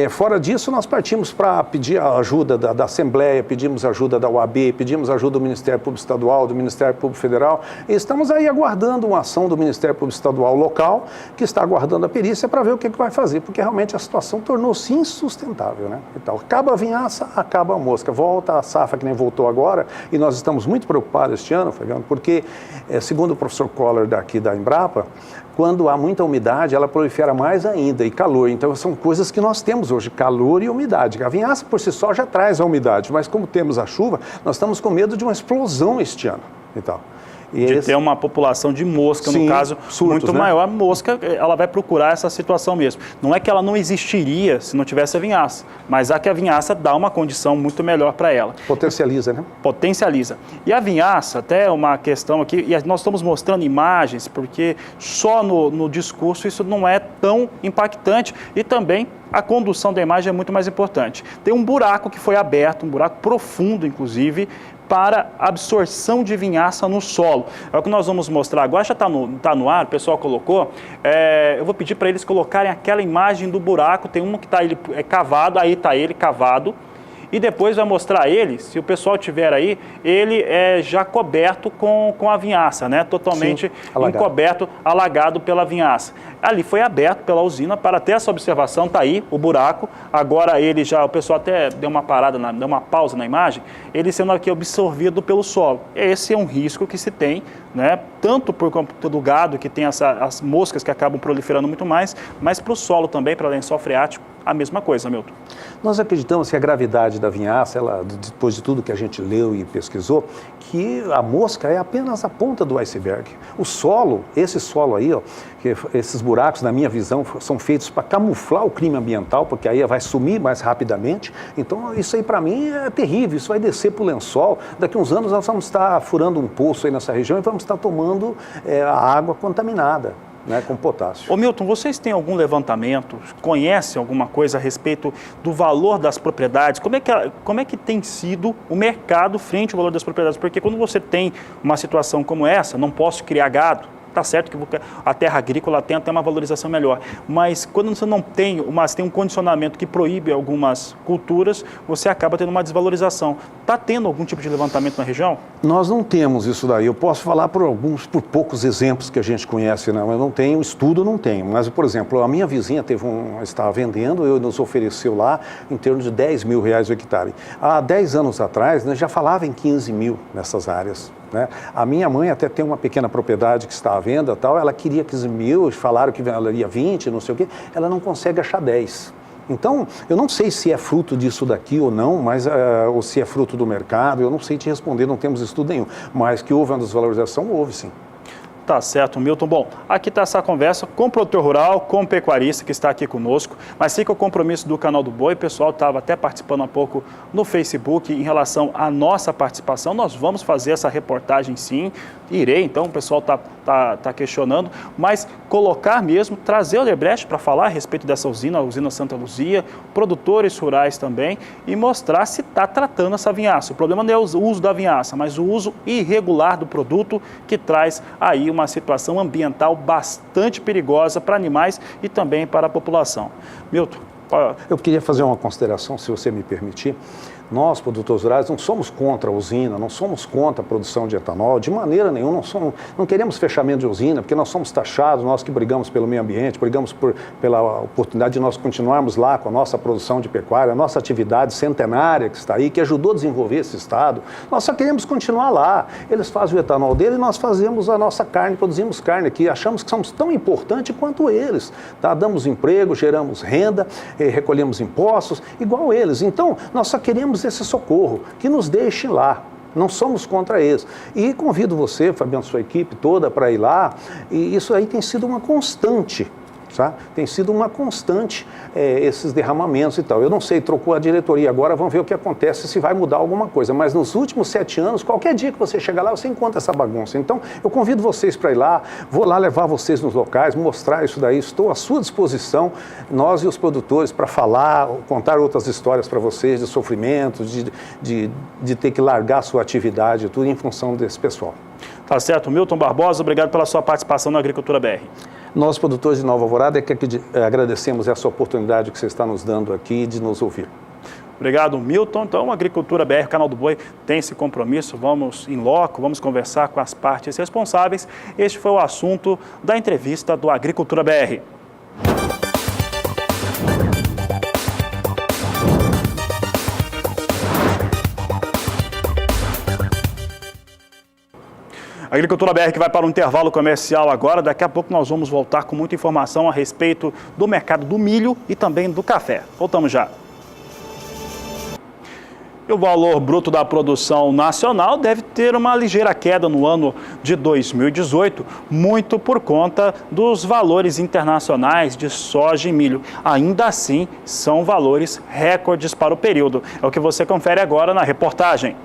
fora disso, nós partimos para pedir a ajuda da Assembleia, pedimos ajuda da UAB, pedimos ajuda do Ministério Público Estadual, do Ministério Público Federal, e estamos aí aguardando uma ação do Ministério Público Estadual local, que está aguardando a perícia para ver o que vai fazer, porque realmente a situação tornou-se insustentável, né? Então, acaba a vinhaça, acaba a mosca, volta a safra que nem voltou agora, e nós estamos muito preocupados este ano, Fabiano, porque, segundo o professor Koller daqui da Embrapa, Quando há muita umidade, ela prolifera mais ainda, e calor. Então, são coisas que nós temos hoje, calor e umidade. A vinhaça, por si só, já traz a umidade, mas como temos a chuva, nós estamos com medo de uma explosão este ano. Então, de ter uma população de mosca, no caso, surtos, muito né? maior. A mosca, ela vai procurar essa situação mesmo. Não é que ela não existiria se não tivesse a vinhaça, mas a que a vinhaça dá uma condição muito melhor para ela. Potencializa, né? Potencializa. E a vinhaça, até uma questão aqui, e nós estamos mostrando imagens, porque só no discurso isso não é tão impactante, e também a condução da imagem é muito mais importante. Tem um buraco que foi aberto, um buraco profundo, inclusive, para absorção de vinhaça no solo. É o que nós vamos mostrar agora, já está no ar, o pessoal colocou. Eu vou pedir para eles colocarem aquela imagem do buraco, tem uma que está cavado, aí está ele cavado, e depois vai mostrar ele, se o pessoal tiver aí, ele é já coberto com a vinhaça, né? Totalmente encoberto, alagado pela vinhaça. Ali foi aberto pela usina para ter essa observação, está aí o buraco, agora ele já, o pessoal até deu uma parada, deu uma pausa na imagem, ele sendo aqui absorvido pelo solo. Esse é um risco que se tem, né? Tanto por conta do gado, que tem as moscas que acabam proliferando muito mais, mas para o solo também, para o lençol freático, a mesma coisa, Milton. Nós acreditamos que a gravidade da vinhaça, depois de tudo que a gente leu e pesquisou, que a mosca é apenas a ponta do iceberg. O solo, esse solo aí, ó, esses buracos, na minha visão, são feitos para camuflar o crime ambiental, porque aí vai sumir mais rapidamente. Então, isso aí para mim é terrível, isso vai descer para o lençol. Daqui a uns anos nós vamos estar furando um poço aí nessa região e vamos estar tomando a água contaminada, né, com potássio. Ô Milton, vocês têm algum levantamento, conhecem alguma coisa a respeito do valor das propriedades? Como é que tem sido o mercado frente ao valor das propriedades? Porque quando você tem uma situação como essa, não posso criar gado, tá certo que a terra agrícola tem até uma valorização melhor, mas quando você não tem, tem um condicionamento que proíbe algumas culturas, você acaba tendo uma desvalorização. Está tendo algum tipo de levantamento na região? Nós não temos isso daí. Eu posso falar por poucos exemplos que a gente conhece, né? Eu não tenho, estudo não tenho. Mas, por exemplo, a minha vizinha estava vendendo, nos ofereceu lá em torno de R$10 mil o hectare. Há 10 anos atrás, né, já falava em 15 mil nessas áreas, né? A minha mãe até tem uma pequena propriedade que está à venda, tal, ela queria 15 mil, falaram que ela ia 20, não sei o quê, ela não consegue achar 10. Então, eu não sei se é fruto disso daqui ou não, mas, ou se é fruto do mercado, eu não sei te responder, não temos estudo nenhum, mas que houve uma desvalorização, houve sim. Tá certo, Milton. Bom, aqui está essa conversa com o produtor rural, com o pecuarista que está aqui conosco, mas fica o compromisso do Canal do Boi. O pessoal estava até participando um pouco no Facebook em relação à nossa participação. Nós vamos fazer essa reportagem sim, irei, então o pessoal tá questionando, mas colocar mesmo, trazer o Odebrecht para falar a respeito dessa usina, a usina Santa Luzia, produtores rurais também, e mostrar se está tratando essa vinhaça. O problema não é o uso da vinhaça, mas o uso irregular do produto que traz aí uma situação ambiental bastante perigosa para animais e também para a população. Milton. Eu queria fazer uma consideração, se você me permitir. Nós, produtores rurais, não somos contra a usina, não somos contra a produção de etanol, de maneira nenhuma, não queremos fechamento de usina, porque nós somos taxados, nós que brigamos pelo meio ambiente, brigamos pela oportunidade de nós continuarmos lá com a nossa produção de pecuária, a nossa atividade centenária que está aí, que ajudou a desenvolver esse estado. Nós só queremos continuar lá. Eles fazem o etanol dele e nós fazemos a nossa carne, produzimos carne aqui, achamos que somos tão importantes quanto eles. Tá? Damos emprego, geramos renda, recolhemos impostos, igual eles. Então, nós só queremos esse socorro, que nos deixe lá. Não somos contra eles. E convido você, Fabiano, sua equipe toda, para ir lá. E isso aí tem sido uma constante. Tá? Tem sido uma constante esses derramamentos e tal. Eu não sei, trocou a diretoria agora, vamos ver o que acontece, se vai mudar alguma coisa. Mas nos últimos 7 anos, qualquer dia que você chegar lá, você encontra essa bagunça. Então, eu convido vocês para ir lá, vou lá levar vocês nos locais, mostrar isso daí. Estou à sua disposição, nós e os produtores, para falar, contar outras histórias para vocês de sofrimento, de ter que largar a sua atividade, tudo em função desse pessoal. Tá certo. Milton Barbosa, obrigado pela sua participação na Agricultura BR. Nós, produtores de Nova Alvorada, que agradecemos essa oportunidade que você está nos dando aqui de nos ouvir. Obrigado, Milton. Então, a Agricultura BR, Canal do Boi, tem esse compromisso. Vamos em loco, vamos conversar com as partes responsáveis. Este foi o assunto da entrevista do Agricultura BR. A Agricultura BR que vai para um intervalo comercial agora. Daqui a pouco nós vamos voltar com muita informação a respeito do mercado do milho e também do café. Voltamos já. E o valor bruto da produção nacional deve ter uma ligeira queda no ano de 2018, muito por conta dos valores internacionais de soja e milho. Ainda assim, são valores recordes para o período. É o que você confere agora na reportagem.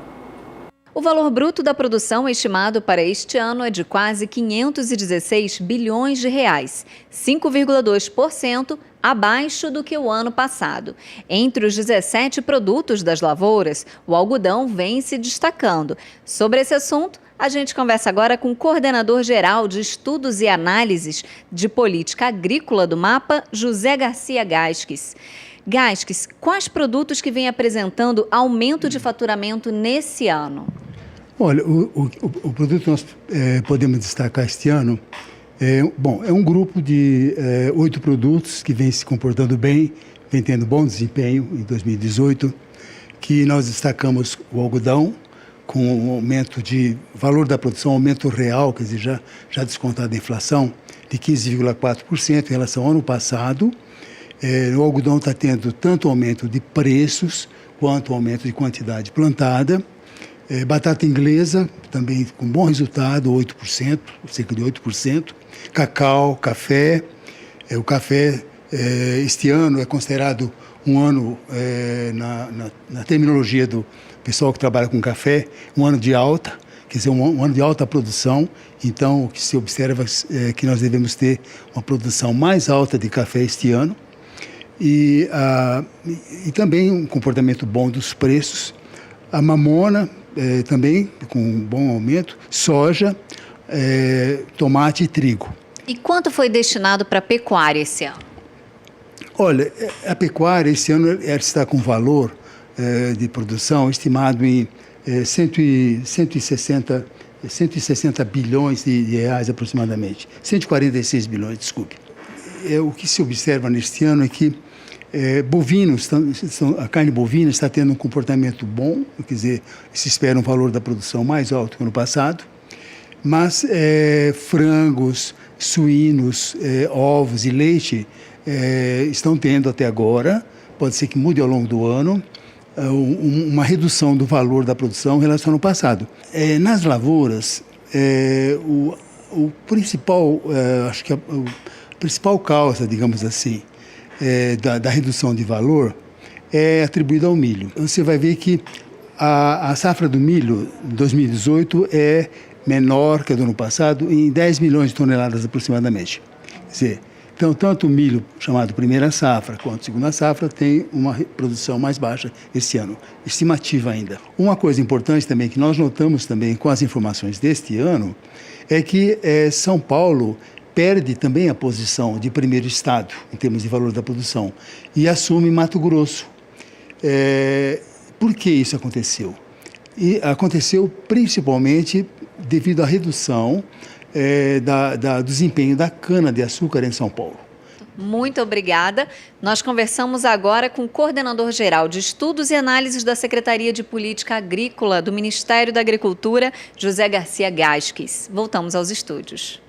O valor bruto da produção estimado para este ano é de quase 516 bilhões de reais, 5,2% abaixo do que o ano passado. Entre os 17 produtos das lavouras, o algodão vem se destacando. Sobre esse assunto, a gente conversa agora com o coordenador geral de Estudos e Análises de Política Agrícola do MAPA, José Garcia Gasques. Gasques, quais produtos que vêm apresentando aumento de faturamento nesse ano? Olha, o produto que nós podemos destacar este ano é um grupo de 8 produtos que vem se comportando bem, vem tendo bom desempenho em 2018, que nós destacamos o algodão, com um aumento de valor da produção, aumento real, quer dizer, já descontado a inflação, de 15,4% em relação ao ano passado. O algodão está tendo tanto aumento de preços quanto aumento de quantidade plantada. Batata inglesa, também com bom resultado, 8%, cerca de 8%. Cacau, café. O café, este ano, é considerado um ano, na terminologia do pessoal que trabalha com café, um ano de alta, quer dizer, um ano de alta produção. Então, o que se observa é que nós devemos ter uma produção mais alta de café este ano. E também um comportamento bom dos preços. A mamona, também com um bom aumento, soja, tomate e trigo. E quanto foi destinado para a pecuária esse ano? Olha, a pecuária esse ano está com valor de produção estimado em 160 bilhões de reais aproximadamente. 146 bilhões, desculpe. O que se observa neste ano é que bovinos, a carne bovina está tendo um comportamento bom, quer dizer, se espera um valor da produção mais alto que o ano passado, mas frangos, suínos, ovos e leite estão tendo até agora, pode ser que mude ao longo do ano, uma redução do valor da produção em relação ao ano passado. Nas lavouras, o principal, acho que a principal causa, digamos assim, da redução de valor é atribuída ao milho. Você vai ver que a safra do milho de 2018 é menor que a do ano passado em 10 milhões de toneladas aproximadamente. Quer dizer, então, tanto o milho chamado primeira safra quanto segunda safra tem uma produção mais baixa esse ano, estimativa ainda. Uma coisa importante também que nós notamos também com as informações deste ano é que São Paulo perde também a posição de primeiro estado em termos de valor da produção e assume Mato Grosso. Por que isso aconteceu? E aconteceu principalmente devido à redução do desempenho da cana-de-açúcar em São Paulo. Muito obrigada. Nós conversamos agora com o coordenador-geral de Estudos e Análises da Secretaria de Política Agrícola do Ministério da Agricultura, José Garcia Gasques. Voltamos aos estúdios.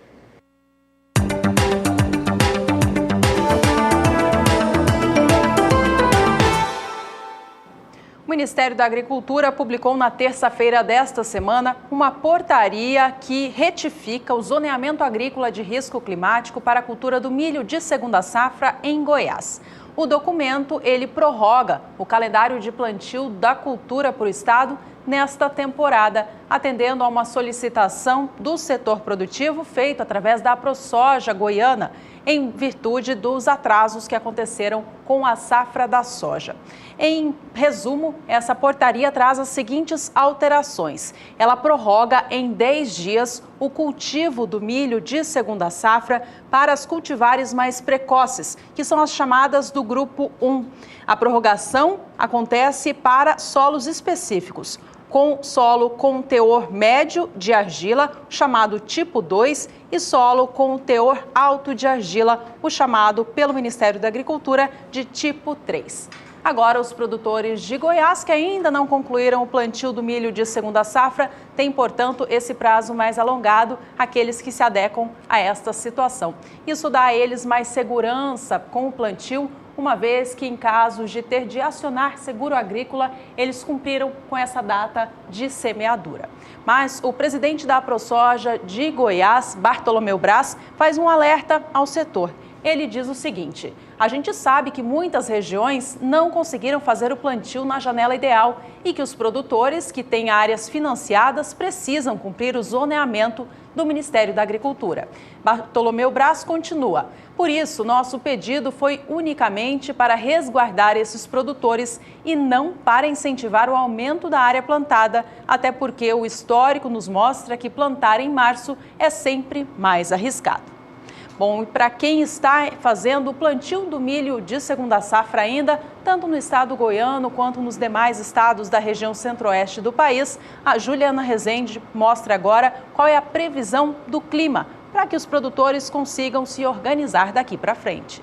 O Ministério da Agricultura publicou na terça-feira desta semana uma portaria que retifica o zoneamento agrícola de risco climático para a cultura do milho de segunda safra em Goiás. O documento, ele prorroga o calendário de plantio da cultura para o estado nesta temporada, atendendo a uma solicitação do setor produtivo feito através da AproSoja Goiana, em virtude dos atrasos que aconteceram com a safra da soja. Em resumo, essa portaria traz as seguintes alterações. Ela prorroga em 10 dias o cultivo do milho de segunda safra para as cultivares mais precoces, que são as chamadas do grupo 1. A prorrogação acontece para solos específicos, com solo com teor médio de argila, chamado tipo 2, e solo com teor alto de argila, o chamado pelo Ministério da Agricultura de tipo 3. Agora, os produtores de Goiás que ainda não concluíram o plantio do milho de segunda safra têm, portanto, esse prazo mais alongado, aqueles que se adequam a esta situação. Isso dá a eles mais segurança com o plantio, uma vez que, em casos de ter de acionar seguro agrícola, eles cumpriram com essa data de semeadura. Mas o presidente da AproSoja de Goiás, Bartolomeu Braz, faz um alerta ao setor. Ele diz o seguinte: a gente sabe que muitas regiões não conseguiram fazer o plantio na janela ideal e que os produtores que têm áreas financiadas precisam cumprir o zoneamento do Ministério da Agricultura. Bartolomeu Braz continua: por isso, nosso pedido foi unicamente para resguardar esses produtores e não para incentivar o aumento da área plantada, até porque o histórico nos mostra que plantar em março é sempre mais arriscado. Bom, e para quem está fazendo o plantio do milho de segunda safra ainda, tanto no estado goiano quanto nos demais estados da região centro-oeste do país, a Juliana Rezende mostra agora qual é a previsão do clima para que os produtores consigam se organizar daqui para frente.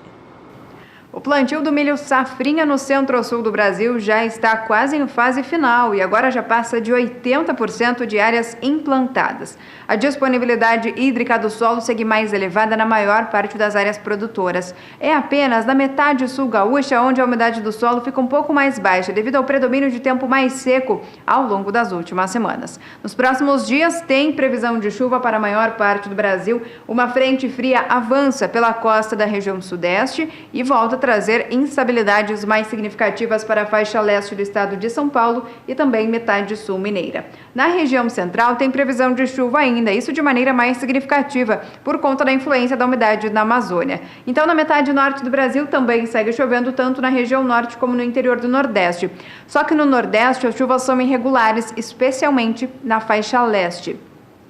O plantio do milho safrinha no centro-sul do Brasil já está quase em fase final e agora já passa de 80% de áreas implantadas. A disponibilidade hídrica do solo segue mais elevada na maior parte das áreas produtoras. É apenas na metade sul gaúcha onde a umidade do solo fica um pouco mais baixa devido ao predomínio de tempo mais seco ao longo das últimas semanas. Nos próximos dias tem previsão de chuva para a maior parte do Brasil. Uma frente fria avança pela costa da região sudeste e volta a trazer instabilidades mais significativas para a faixa leste do estado de São Paulo e também metade sul mineira. Na região central tem previsão de chuva ainda, isso de maneira mais significativa por conta da influência da umidade na Amazônia. Então, na metade norte do Brasil também segue chovendo tanto na região norte como no interior do Nordeste. Só que no Nordeste as chuvas são irregulares, especialmente na faixa leste.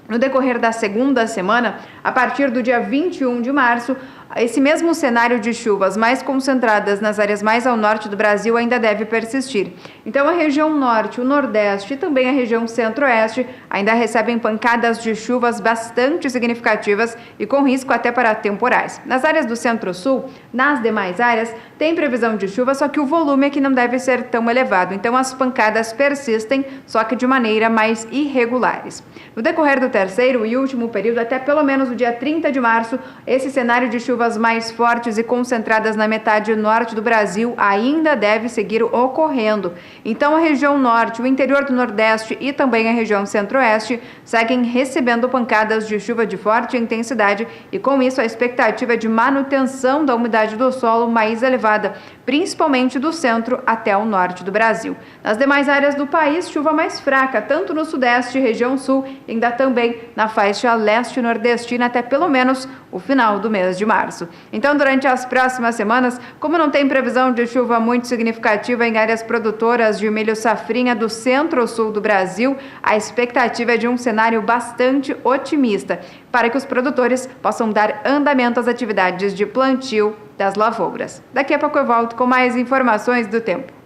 No decorrer da segunda semana, a partir do dia 21 de março, esse mesmo cenário de chuvas mais concentradas nas áreas mais ao norte do Brasil ainda deve persistir. Então, a região norte, o nordeste e também a região centro-oeste ainda recebem pancadas de chuvas bastante significativas e com risco até para temporais. Nas áreas do centro-sul, nas demais áreas, tem previsão de chuva, só que o volume é que não deve ser tão elevado. Então, as pancadas persistem, só que de maneira mais irregulares. No decorrer do terceiro e último período, até pelo menos o dia 30 de março, esse cenário de chuvas mais fortes e concentradas na metade norte do Brasil ainda deve seguir ocorrendo. Então, a região norte, o interior do Nordeste e também a região centro-oeste seguem recebendo pancadas de chuva de forte intensidade e, com isso, a expectativa de manutenção da umidade do solo mais elevada, principalmente do centro até o norte do Brasil. Nas demais áreas do país, chuva mais fraca, tanto no sudeste, região sul, e ainda também na faixa leste nordestina até pelo menos o final do mês de março. Então, durante as próximas semanas, como não tem previsão de chuva muito significativa em áreas produtoras de milho safrinha do centro-sul do Brasil, a expectativa é de um cenário bastante otimista para que os produtores possam dar andamento às atividades de plantio das lavouras. Daqui a pouco eu volto com mais informações do tempo.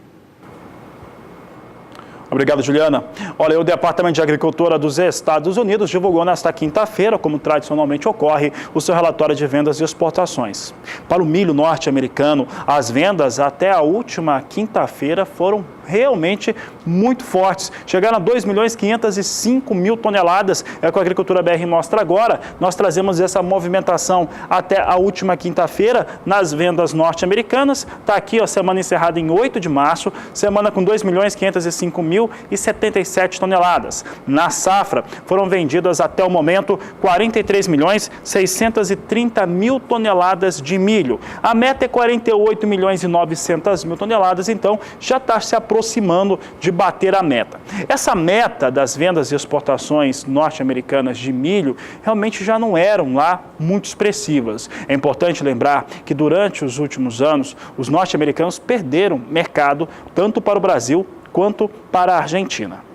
Obrigado, Juliana. Olha, o Departamento de Agricultura dos Estados Unidos divulgou nesta quinta-feira, como tradicionalmente ocorre, o seu relatório de vendas e exportações. Para o milho norte-americano, as vendas até a última quinta-feira foram realmente muito fortes. Chegaram a 2.505.000 toneladas. É o que a Agricultura BR mostra agora. Nós trazemos essa movimentação até a última quinta-feira nas vendas norte-americanas. Está aqui a semana encerrada em 8 de março, semana com 2.505.077 toneladas. Na safra, foram vendidas até o momento 43.630.000 toneladas de milho. A meta é 48.900.000 toneladas, então já está se aproximando de bater a meta. Essa meta das vendas e exportações norte-americanas de milho realmente já não eram lá muito expressivas. É importante lembrar que durante os últimos anos, os norte-americanos perderam mercado tanto para o Brasil quanto para a Argentina.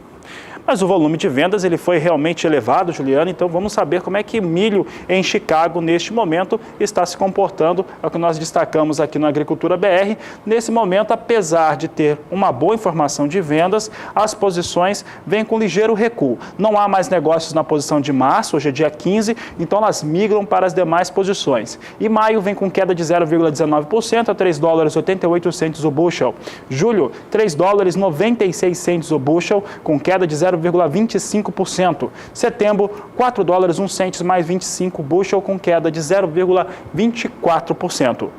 Mas o volume de vendas ele foi realmente elevado, Juliana, então vamos saber como é que milho em Chicago, neste momento, está se comportando, é o que nós destacamos aqui no Agricultura BR. Nesse momento, apesar de ter uma boa informação de vendas, as posições vêm com ligeiro recuo. Não há mais negócios na posição de março, hoje é dia 15, então elas migram para as demais posições. E maio vem com queda de 0,19% a $3,88 o bushel. Julho, $3,96 o bushel, com queda de 0,25%. Setembro, $4,01 mais 25 bushel, com queda de 0,24%.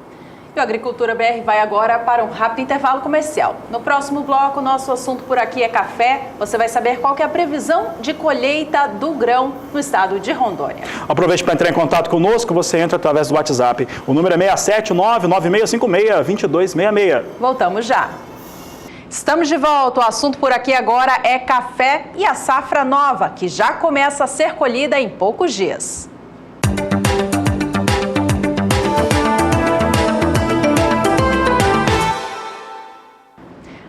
E o Agricultura BR vai agora para um rápido intervalo comercial. No próximo bloco, nosso assunto por aqui é café. Você vai saber qual que é a previsão de colheita do grão no estado de Rondônia. Aproveite para entrar em contato conosco, você entra através do WhatsApp. O número é 67996562266. Voltamos já. Estamos de volta. O assunto por aqui agora é café e a safra nova, que já começa a ser colhida em poucos dias.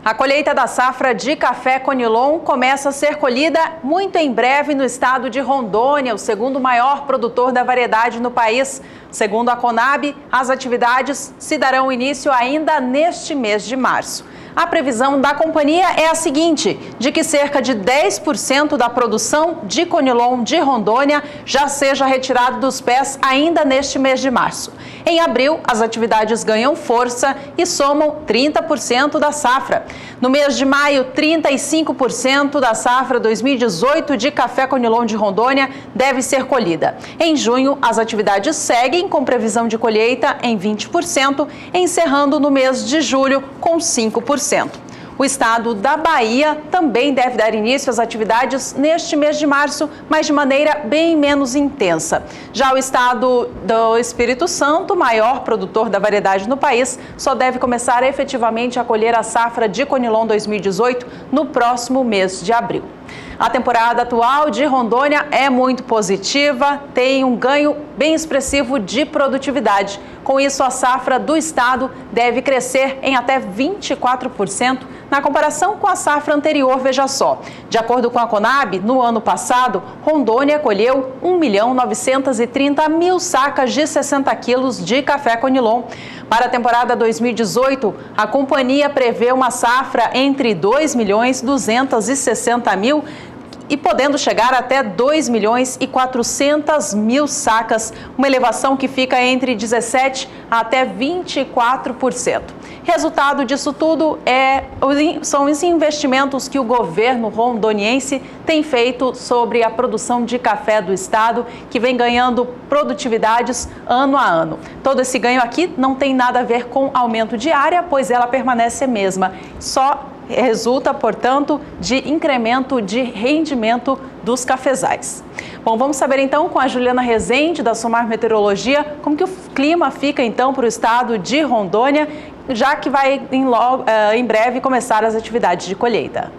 A colheita da safra de café Conilon começa a ser colhida muito em breve no estado de Rondônia, o segundo maior produtor da variedade no país. Segundo a Conab, as atividades se darão início ainda neste mês de março. A previsão da companhia é a seguinte, de que cerca de 10% da produção de Conilon de Rondônia já seja retirado dos pés ainda neste mês de março. Em abril, as atividades ganham força e somam 30% da safra. No mês de maio, 35% da safra 2018 de café Conilon de Rondônia deve ser colhida. Em junho, as atividades seguem com previsão de colheita em 20%, encerrando no mês de julho com 5%. O estado da Bahia também deve dar início às atividades neste mês de março, mas de maneira bem menos intensa. Já o estado do Espírito Santo, maior produtor da variedade no país, só deve começar efetivamente a colher a safra de Conilon 2018 no próximo mês de abril. A temporada atual de Rondônia é muito positiva, tem um ganho bem expressivo de produtividade. Com isso, a safra do estado deve crescer em até 24% na comparação com a safra anterior, veja só. De acordo com a Conab, no ano passado, Rondônia colheu 1.930.000 sacas de 60 quilos de café Conilon. Para a temporada 2018, a companhia prevê uma safra entre 2.260.000 e podendo chegar até 2.400.000 sacas, uma elevação que fica entre 17% até 24%. Resultado disso tudo são os investimentos que o governo rondoniense tem feito sobre a produção de café do estado, que vem ganhando produtividades ano a ano. Todo esse ganho aqui não tem nada a ver com aumento de área, pois ela permanece a mesma. Só resulta, portanto, de incremento de rendimento dos cafezais. Bom, vamos saber então com a Juliana Rezende, da Somar Meteorologia, como que o clima fica então para o estado de Rondônia, já que vai em breve começar as atividades de colheita.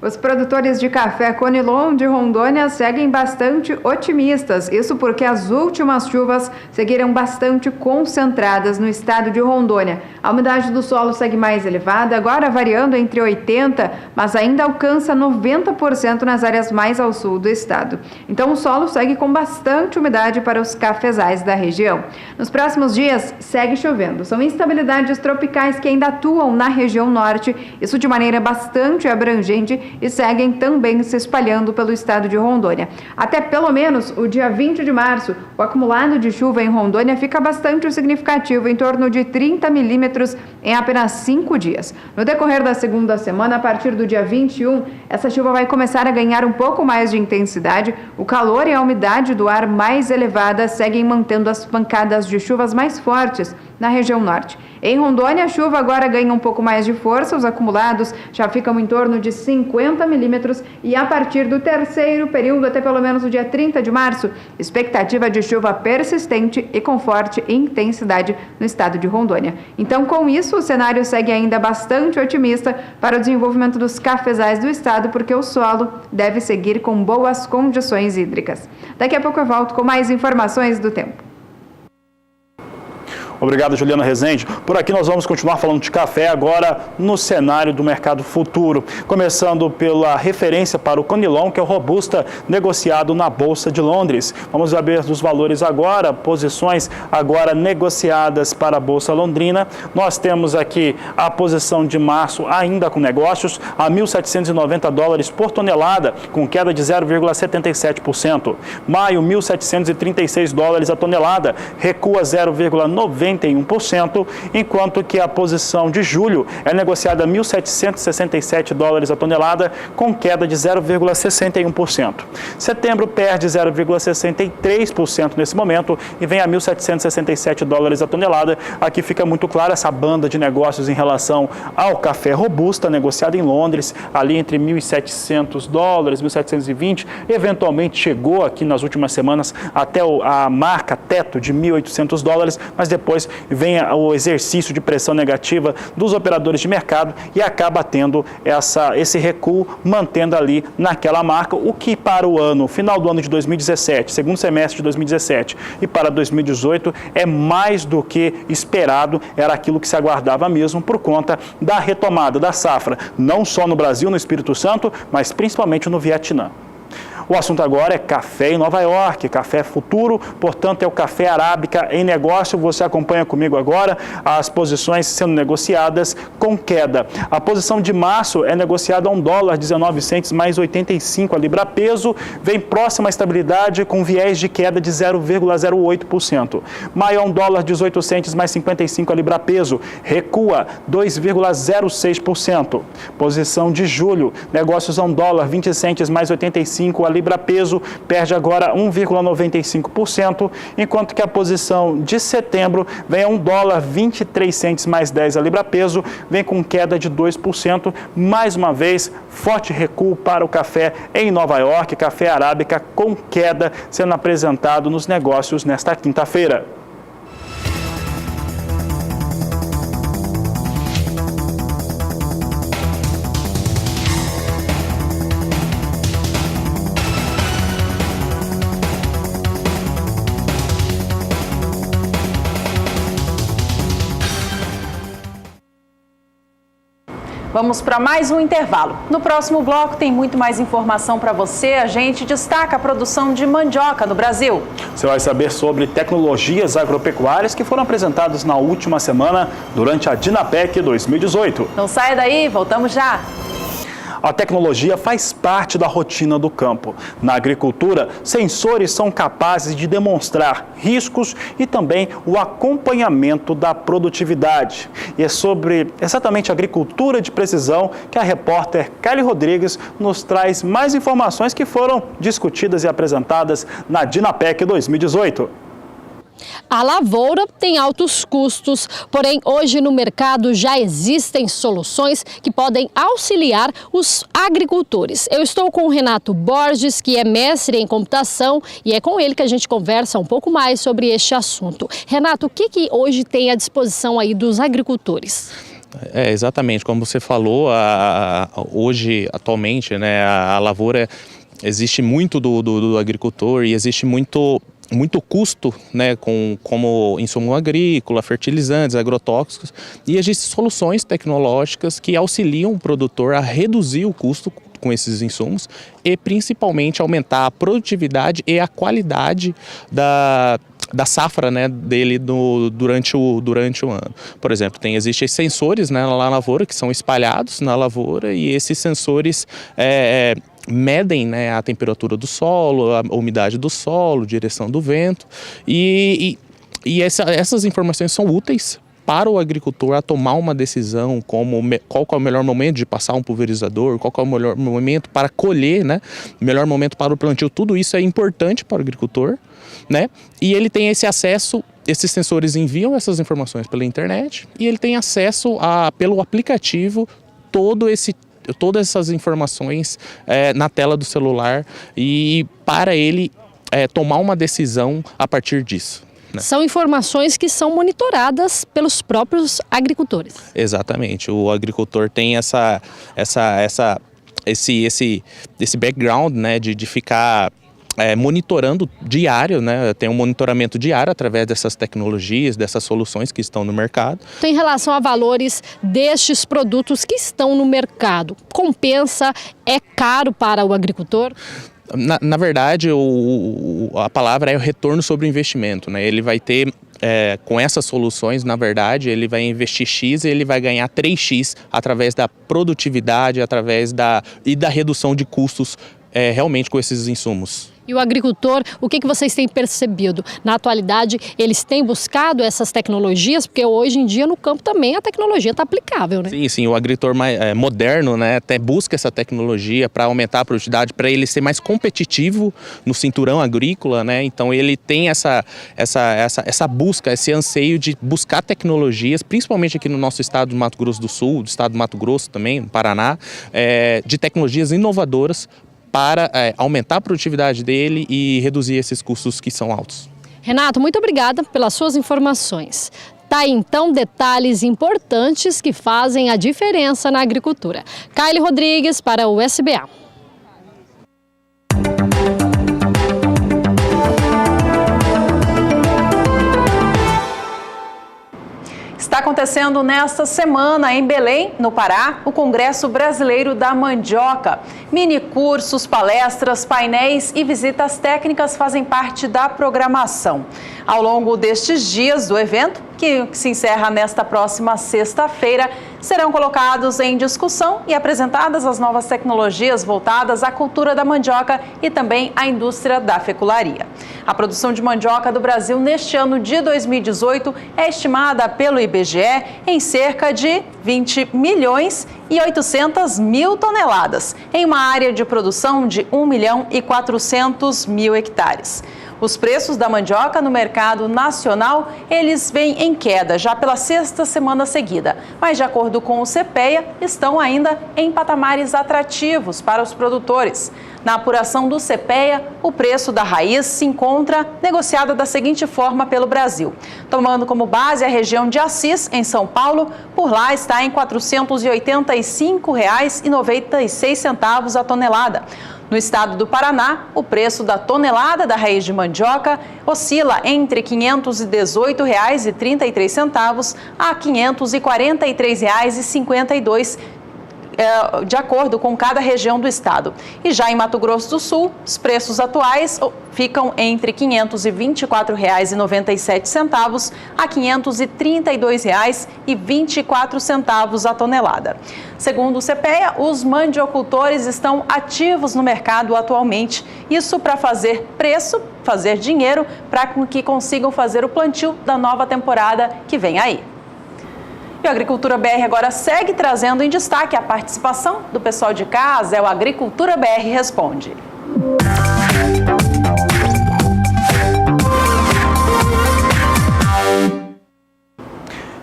Os produtores de café Conilon de Rondônia seguem bastante otimistas, isso porque as últimas chuvas seguiram bastante concentradas no estado de Rondônia. A umidade do solo segue mais elevada, agora variando entre 80%, mas ainda alcança 90% nas áreas mais ao sul do estado. Então o solo segue com bastante umidade para os cafezais da região. Nos próximos dias segue chovendo, são instabilidades tropicais que ainda atuam na região norte, isso de maneira bastante abrangente, e seguem também se espalhando pelo estado de Rondônia. Até pelo menos o dia 20 de março, o acumulado de chuva em Rondônia fica bastante significativo, em torno de 30 milímetros em apenas 5 dias. No decorrer da segunda semana, a partir do dia 21, essa chuva vai começar a ganhar um pouco mais de intensidade. O calor e a umidade do ar mais elevada seguem mantendo as pancadas de chuvas mais fortes na região norte. Em Rondônia, a chuva agora ganha um pouco mais de força, os acumulados já ficam em torno de 50 milímetros e a partir do terceiro período, até pelo menos o dia 30 de março, expectativa de chuva persistente e com forte intensidade no estado de Rondônia. Então, com isso, o cenário segue ainda bastante otimista para o desenvolvimento dos cafezais do estado, porque o solo deve seguir com boas condições hídricas. Daqui a pouco eu volto com mais informações do tempo. Obrigado, Juliana Rezende. Por aqui nós vamos continuar falando de café agora no cenário do mercado futuro. Começando pela referência para o Conilon, que é o Robusta, negociado na Bolsa de Londres. Vamos saber dos valores agora, posições agora negociadas para a Bolsa Londrina. Nós temos aqui a posição de março ainda com negócios a $1.790 por tonelada, com queda de 0,77%. Maio, $1.736 a tonelada, recua 0,91%, enquanto que a posição de julho é negociada a $1.767 a tonelada, com queda de 0,61%. Setembro perde 0,63% nesse momento e vem a $1.767 a tonelada. Aqui fica muito clara essa banda de negócios em relação ao café Robusta, negociado em Londres, ali entre $1.700, $1.720, eventualmente chegou aqui nas últimas semanas até a marca teto de $1.800, mas depois vem o exercício de pressão negativa dos operadores de mercado e acaba tendo esse recuo, mantendo ali naquela marca, o que para o final do ano de 2017, segundo semestre de 2017 e para 2018 é mais do que esperado, era aquilo que se aguardava mesmo por conta da retomada da safra, não só no Brasil, no Espírito Santo, mas principalmente no Vietnã. O assunto agora é café em Nova York, café futuro, portanto é o café arábica em negócio. Você acompanha comigo agora as posições sendo negociadas com queda. A posição de março é negociada a $1,19 mais 85 a libra peso, vem próxima à estabilidade com viés de queda de 0,08%. Maio a $1,18 mais 55 a libra peso, recua 2,06%. Posição de julho, negócios a $1,20 mais 85 a libra peso, perde agora 1,95%, enquanto que a posição de setembro vem a $1,23 mais 10 a libra peso, vem com queda de 2%. Mais uma vez, forte recuo para o café em Nova York, café arábica com queda sendo apresentado nos negócios nesta quinta-feira. Vamos para mais um intervalo. No próximo bloco tem muito mais informação para você. A gente destaca a produção de mandioca no Brasil. Você vai saber sobre tecnologias agropecuárias que foram apresentadas na última semana durante a Dinapec 2018. Não saia daí, voltamos já. A tecnologia faz parte da rotina do campo. Na agricultura, sensores são capazes de demonstrar riscos e também o acompanhamento da produtividade. E é sobre exatamente a agricultura de precisão que a repórter Kelly Rodrigues nos traz mais informações que foram discutidas e apresentadas na Dinapec 2018. A lavoura tem altos custos, porém hoje no mercado já existem soluções que podem auxiliar os agricultores. Eu estou com o Renato Borges, que é mestre em computação, e é com ele que a gente conversa um pouco mais sobre este assunto. Renato, o que hoje tem à disposição aí dos agricultores? Exatamente, como você falou, hoje, atualmente, né, a lavoura, existe muito do agricultor e existe muito custo, né, como insumo agrícola, fertilizantes, agrotóxicos, e existem soluções tecnológicas que auxiliam o produtor a reduzir o custo com esses insumos e principalmente aumentar a produtividade e a qualidade da safra, né, dele durante o ano. Por exemplo, existem sensores, né, na lavoura que são espalhados na lavoura e esses sensores medem, né, a temperatura do solo, a umidade do solo, direção do vento e essas informações são úteis para o agricultor a tomar uma decisão como qual é o melhor momento de passar um pulverizador, qual é o melhor momento para colher, né, melhor momento para o plantio. Tudo isso é importante para o agricultor, né, e ele tem esse acesso. Esses sensores enviam essas informações pela internet e ele tem acesso pelo aplicativo todas essas informações na tela do celular e para ele tomar uma decisão a partir disso. Né? São informações que são monitoradas pelos próprios agricultores. Exatamente, o agricultor tem esse background, né, de ficar monitorando diário, né? Tem um monitoramento diário através dessas tecnologias, dessas soluções que estão no mercado. Em relação a valores destes produtos que estão no mercado, compensa? É caro para o agricultor? Na verdade, a palavra é o retorno sobre o investimento, né? Ele vai ter, com essas soluções, na verdade, ele vai investir X e ele vai ganhar 3X através da produtividade, através da redução de custos realmente com esses insumos. E o agricultor, o que vocês têm percebido? Na atualidade, eles têm buscado essas tecnologias, porque hoje em dia no campo também a tecnologia está aplicável, né? Sim, o agricultor moderno, né, até busca essa tecnologia para aumentar a produtividade, para ele ser mais competitivo no cinturão agrícola, né? Então ele tem essa busca, esse anseio de buscar tecnologias, principalmente aqui no nosso estado do Mato Grosso do Sul, do estado do Mato Grosso também, no Paraná, de tecnologias inovadoras para aumentar a produtividade dele e reduzir esses custos que são altos. Renato, muito obrigada pelas suas informações. Tá aí, então, detalhes importantes que fazem a diferença na agricultura. Kylie Rodrigues para o SBA. Está acontecendo nesta semana em Belém, no Pará, o Congresso Brasileiro da Mandioca. Minicursos, palestras, painéis e visitas técnicas fazem parte da programação. Ao longo destes dias do evento, que se encerra nesta próxima sexta-feira, serão colocados em discussão e apresentadas as novas tecnologias voltadas à cultura da mandioca e também à indústria da fecularia. A produção de mandioca do Brasil neste ano de 2018 é estimada pelo IBGE em cerca de 20 milhões e 800 mil toneladas, em uma área de produção de 1 milhão e 400 mil hectares. Os preços da mandioca no mercado nacional, eles vêm em queda já pela sexta semana seguida, mas de acordo com o CPEA, estão ainda em patamares atrativos para os produtores. Na apuração do CPEA, o preço da raiz se encontra negociado da seguinte forma pelo Brasil. Tomando como base a região de Assis, em São Paulo, por lá está em R$ 485,96 a tonelada. No estado do Paraná, o preço da tonelada da raiz de mandioca oscila entre R$ 518,33 a R$ 543,52, de acordo com cada região do estado. E já em Mato Grosso do Sul, os preços atuais ficam entre R$ 524,97 a R$ 532,24 a tonelada. Segundo o CPEA, os mandiocultores estão ativos no mercado atualmente. Isso para fazer preço, fazer dinheiro, para que consigam fazer o plantio da nova temporada que vem aí. E a Agricultura BR agora segue trazendo em destaque a participação do pessoal de casa. É o Agricultura BR Responde.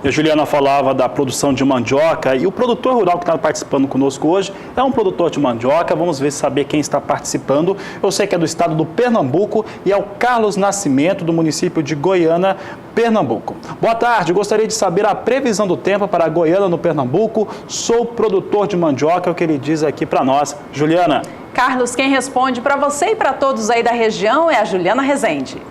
E a Juliana falava da produção de mandioca e o produtor rural que está participando conosco hoje é um produtor de mandioca. Vamos ver, saber quem está participando. Eu sei que é do estado do Pernambuco e é o Carlos Nascimento, do município de Goiânia, Pernambuco. Boa tarde, gostaria de saber a previsão do tempo para Goiânia, no Pernambuco. Sou produtor de mandioca, é o que ele diz aqui para nós. Juliana. Carlos, quem responde para você e para todos aí da região é a Juliana Rezende.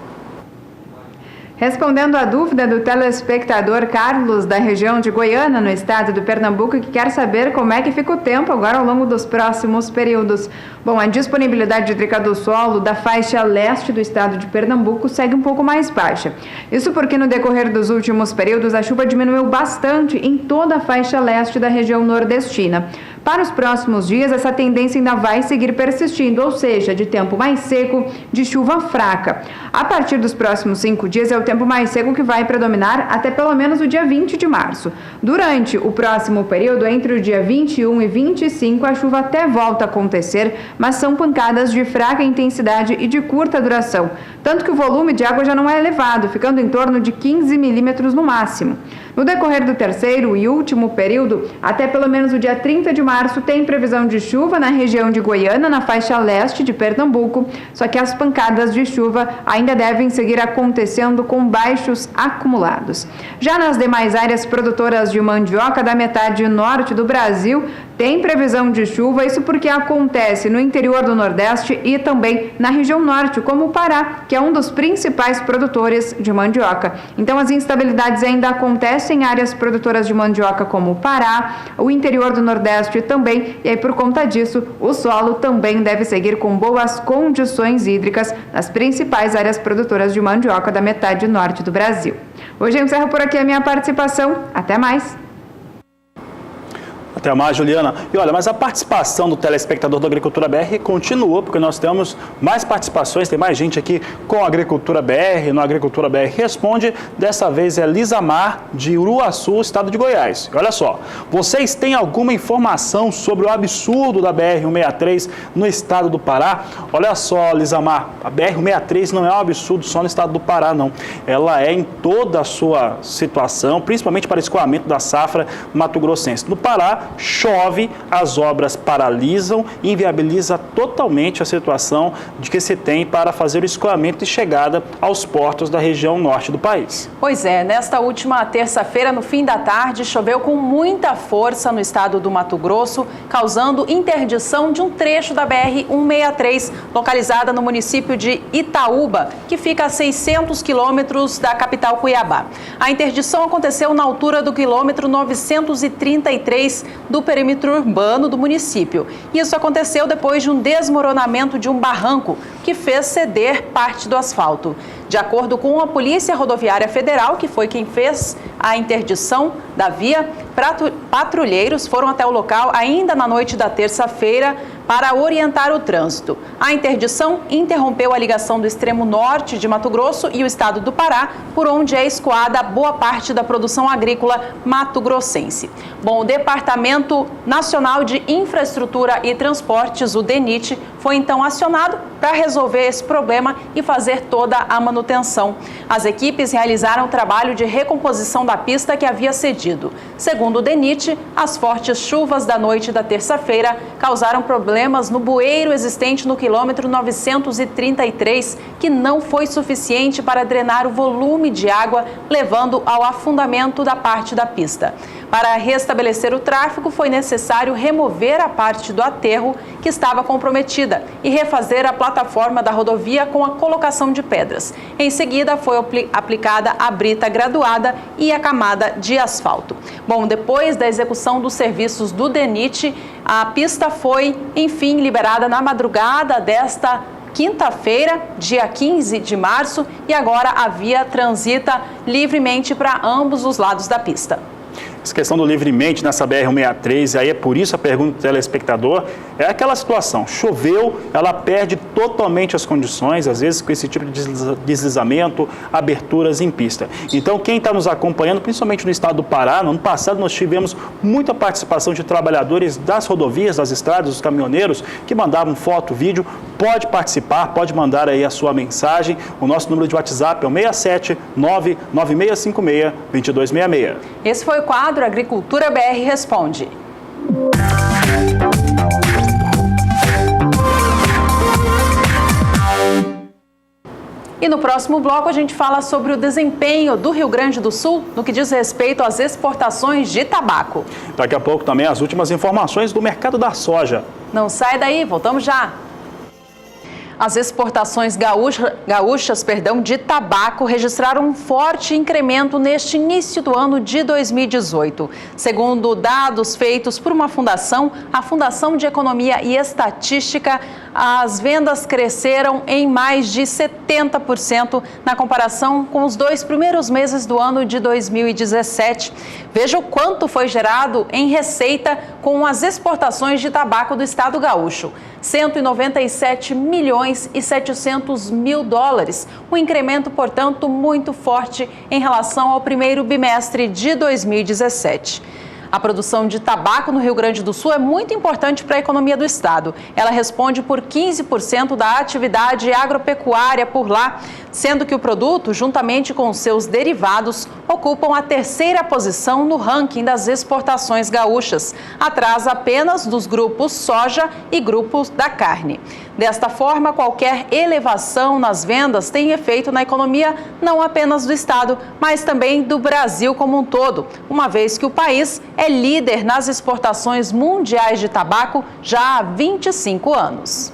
Respondendo à dúvida do telespectador Carlos, da região de Goiânia, no estado do Pernambuco, que quer saber como é que fica o tempo agora ao longo dos próximos períodos. Bom, a disponibilidade hídrica do solo da faixa leste do estado de Pernambuco segue um pouco mais baixa. Isso porque no decorrer dos últimos períodos a chuva diminuiu bastante em toda a faixa leste da região nordestina. Para os próximos dias, essa tendência ainda vai seguir persistindo, ou seja, de tempo mais seco, de chuva fraca. A partir dos próximos 5 dias é o tempo mais seco que vai predominar até pelo menos o dia 20 de março. Durante o próximo período, entre o dia 21 e 25, a chuva até volta a acontecer, mas são pancadas de fraca intensidade e de curta duração, tanto que o volume de água já não é elevado, ficando em torno de 15 milímetros no máximo. No decorrer do terceiro e último período, até pelo menos o dia 30 de março, tem previsão de chuva na região de Goiânia, na faixa leste de Pernambuco, só que as pancadas de chuva ainda devem seguir acontecendo com baixos acumulados. Já nas demais áreas produtoras de mandioca da metade norte do Brasil, tem previsão de chuva, isso porque acontece no interior do Nordeste e também na região norte, como o Pará, que é um dos principais produtores de mandioca. Então, as instabilidades ainda acontecem em áreas produtoras de mandioca como o Pará, o interior do Nordeste também, e aí por conta disso, o solo também deve seguir com boas condições hídricas nas principais áreas produtoras de mandioca da metade norte do Brasil. Hoje eu encerro por aqui a minha participação. Até mais! Até mais, Juliana. E olha, mas a participação do telespectador do Agricultura BR continua, porque nós temos mais participações, tem mais gente aqui com a Agricultura BR, no Agricultura BR Responde. Dessa vez é Lisamar, de Uruaçu, estado de Goiás. E olha só, vocês têm alguma informação sobre o absurdo da BR-163 no estado do Pará? Olha só, Lisamar, a BR-163 não é um absurdo só no estado do Pará, não. Ela é em toda a sua situação, principalmente para escoamento da safra mato-grossense. No Pará, chove, as obras paralisam e inviabiliza totalmente a situação de que se tem para fazer o escoamento e chegada aos portos da região norte do país. Pois é, nesta última terça-feira, no fim da tarde, choveu com muita força no estado do Mato Grosso, causando interdição de um trecho da BR-163, localizada no município de Itaúba, que fica a 600 quilômetros da capital Cuiabá. A interdição aconteceu na altura do quilômetro 933 do perímetro urbano do município. Isso aconteceu depois de um desmoronamento de um barranco que fez ceder parte do asfalto. De acordo com a Polícia Rodoviária Federal, que foi quem fez a interdição da via, patrulheiros foram até o local ainda na noite da terça-feira para orientar o trânsito. A interdição interrompeu a ligação do extremo norte de Mato Grosso e o estado do Pará, por onde é escoada boa parte da produção agrícola mato-grossense. Bom, o Departamento Nacional de Infraestrutura e Transportes, o DENIT, foi então acionado para resolver esse problema e fazer toda a manutenção. As equipes realizaram o trabalho de recomposição da pista que havia cedido. Segundo o DENIT, as fortes chuvas da noite da terça-feira causaram problemas no bueiro existente no quilômetro 933, que não foi suficiente para drenar o volume de água, levando ao afundamento da parte da pista. Para restabelecer o tráfego, foi necessário remover a parte do aterro que estava comprometida e refazer a plataforma da rodovia com a colocação de pedras. Em seguida, foi aplicada a brita graduada e a camada de asfalto. Bom, depois da execução dos serviços do DENIT, a pista foi, enfim, liberada na madrugada desta quinta-feira, dia 15 de março, e agora a via transita livremente para ambos os lados da pista. Essa questão do livremente nessa BR-163, aí é por isso a pergunta do telespectador, é aquela situação, choveu, ela perde totalmente as condições, às vezes com esse tipo de deslizamento, aberturas em pista. Então quem está nos acompanhando, principalmente no estado do Pará, no ano passado nós tivemos muita participação de trabalhadores das rodovias, das estradas, dos caminhoneiros, que mandavam foto, vídeo, pode participar, pode mandar aí a sua mensagem, o nosso número de WhatsApp é o 67996562266. Esse foi o quadro Agricultura BR Responde. E no próximo bloco a gente fala sobre o desempenho do Rio Grande do Sul no que diz respeito às exportações de tabaco. Daqui a pouco também as últimas informações do mercado da soja. Não sai daí, voltamos já. As exportações gaúchas de tabaco registraram um forte incremento neste início do ano de 2018. Segundo dados feitos por uma fundação, a Fundação de Economia e Estatística, as vendas cresceram em mais de 70% na comparação com os 2 primeiros meses do ano de 2017. Veja o quanto foi gerado em receita com as exportações de tabaco do estado gaúcho. 197 milhões e 700 mil dólares, um incremento, portanto, muito forte em relação ao primeiro bimestre de 2017. A produção de tabaco no Rio Grande do Sul é muito importante para a economia do estado. Ela responde por 15% da atividade agropecuária por lá, sendo que o produto, juntamente com seus derivados, ocupam a terceira posição no ranking das exportações gaúchas, atrás apenas dos grupos soja e grupos da carne. Desta forma, qualquer elevação nas vendas tem efeito na economia não apenas do estado, mas também do Brasil como um todo, uma vez que o país é líder nas exportações mundiais de tabaco já há 25 anos.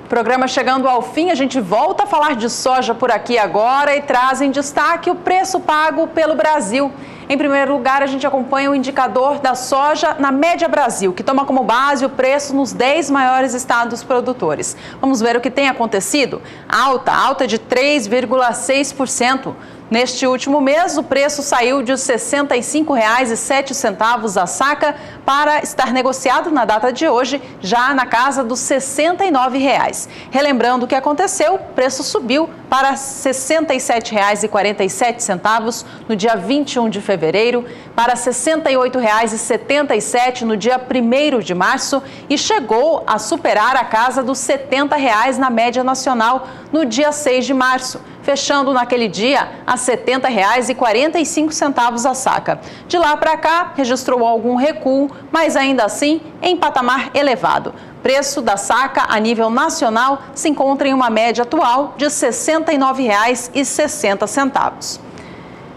Programa chegando ao fim, a gente volta a falar de soja por aqui agora e traz em destaque o preço pago pelo Brasil. Em primeiro lugar, a gente acompanha o indicador da soja na média Brasil, que toma como base o preço nos 10 maiores estados produtores. Vamos ver o que tem acontecido? Alta de 3,6%. Neste último mês, o preço saiu de R$ 65,07 a saca para estar negociado na data de hoje, já na casa dos R$ 69,00. Relembrando o que aconteceu, o preço subiu para R$ 67,47 no dia 21 de fevereiro, para R$ 68,77 no dia 1º de março e chegou a superar a casa dos R$ 70,00 na média nacional no dia 6 de março. Fechando naquele dia a R$ 70,45 a saca. De lá para cá, registrou algum recuo, mas ainda assim em patamar elevado. Preço da saca a nível nacional se encontra em uma média atual de R$ 69,60.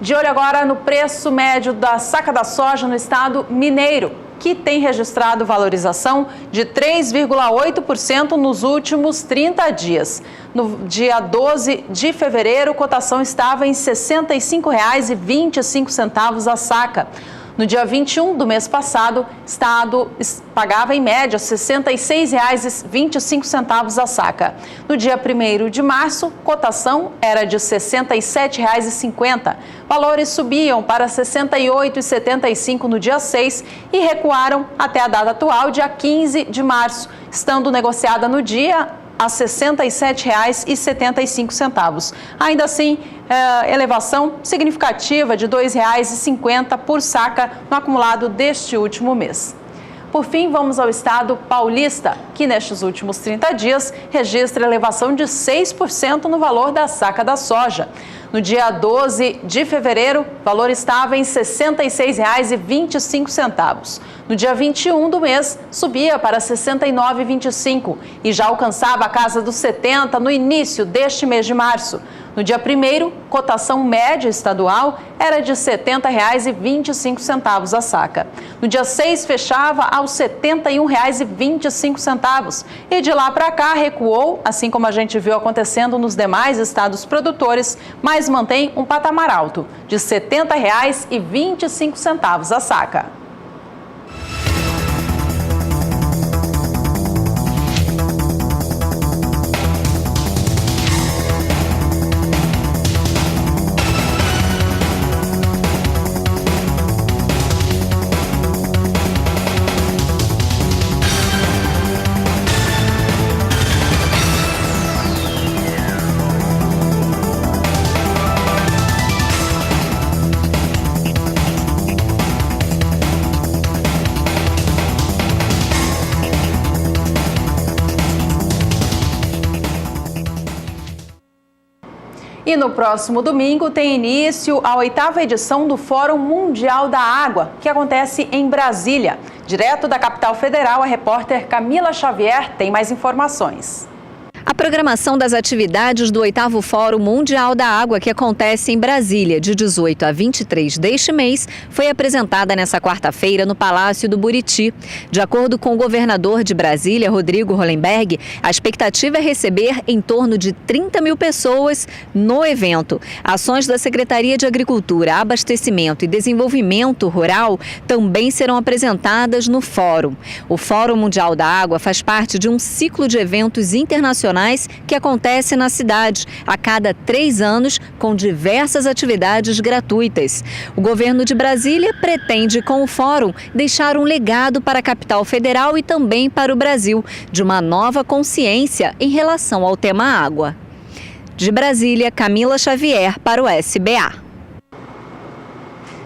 De olho agora no preço médio da saca da soja no estado mineiro, que tem registrado valorização de 3,8% nos últimos 30 dias. No dia 12 de fevereiro, a cotação estava em R$ 65,25 a saca. No dia 21 do mês passado, o estado pagava em média R$ 66,25 a saca. No dia 1º de março, cotação era de R$ 67,50. Valores subiam para R$ 68,75 no dia 6 e recuaram até a data atual, dia 15 de março, estando negociada no dia a R$ 67,75. Ainda assim, elevação significativa de R$ 2,50 por saca no acumulado deste último mês. Por fim, vamos ao estado paulista, que nestes últimos 30 dias registra elevação de 6% no valor da saca da soja. No dia 12 de fevereiro, o valor estava em R$ 66,25. No dia 21 do mês, subia para R$ 69,25 e já alcançava a casa dos R$ 70 no início deste mês de março. No dia 1º, cotação média estadual era de R$ 70,25 a saca. No dia 6, fechava aos R$ 71,25 e de lá para cá recuou, assim como a gente viu acontecendo nos demais estados produtores, mas mantém um patamar alto de R$ 70,25 a saca. E no próximo domingo tem início a 8ª edição do Fórum Mundial da Água, que acontece em Brasília. Direto da capital federal, a repórter Camila Xavier tem mais informações. A programação das atividades do 8º Fórum Mundial da Água, que acontece em Brasília, de 18 a 23 deste mês, foi apresentada nesta quarta-feira no Palácio do Buriti. De acordo com o governador de Brasília, Rodrigo Hollenberg, a expectativa é receber em torno de 30 mil pessoas no evento. Ações da Secretaria de Agricultura, Abastecimento e Desenvolvimento Rural também serão apresentadas no fórum. O Fórum Mundial da Água faz parte de um ciclo de eventos internacionais que acontece na cidade a cada 3 anos, com diversas atividades gratuitas. O governo de Brasília pretende, com o fórum, deixar um legado para a capital federal e também para o Brasil, de uma nova consciência em relação ao tema água. De Brasília, Camila Xavier para o SBA.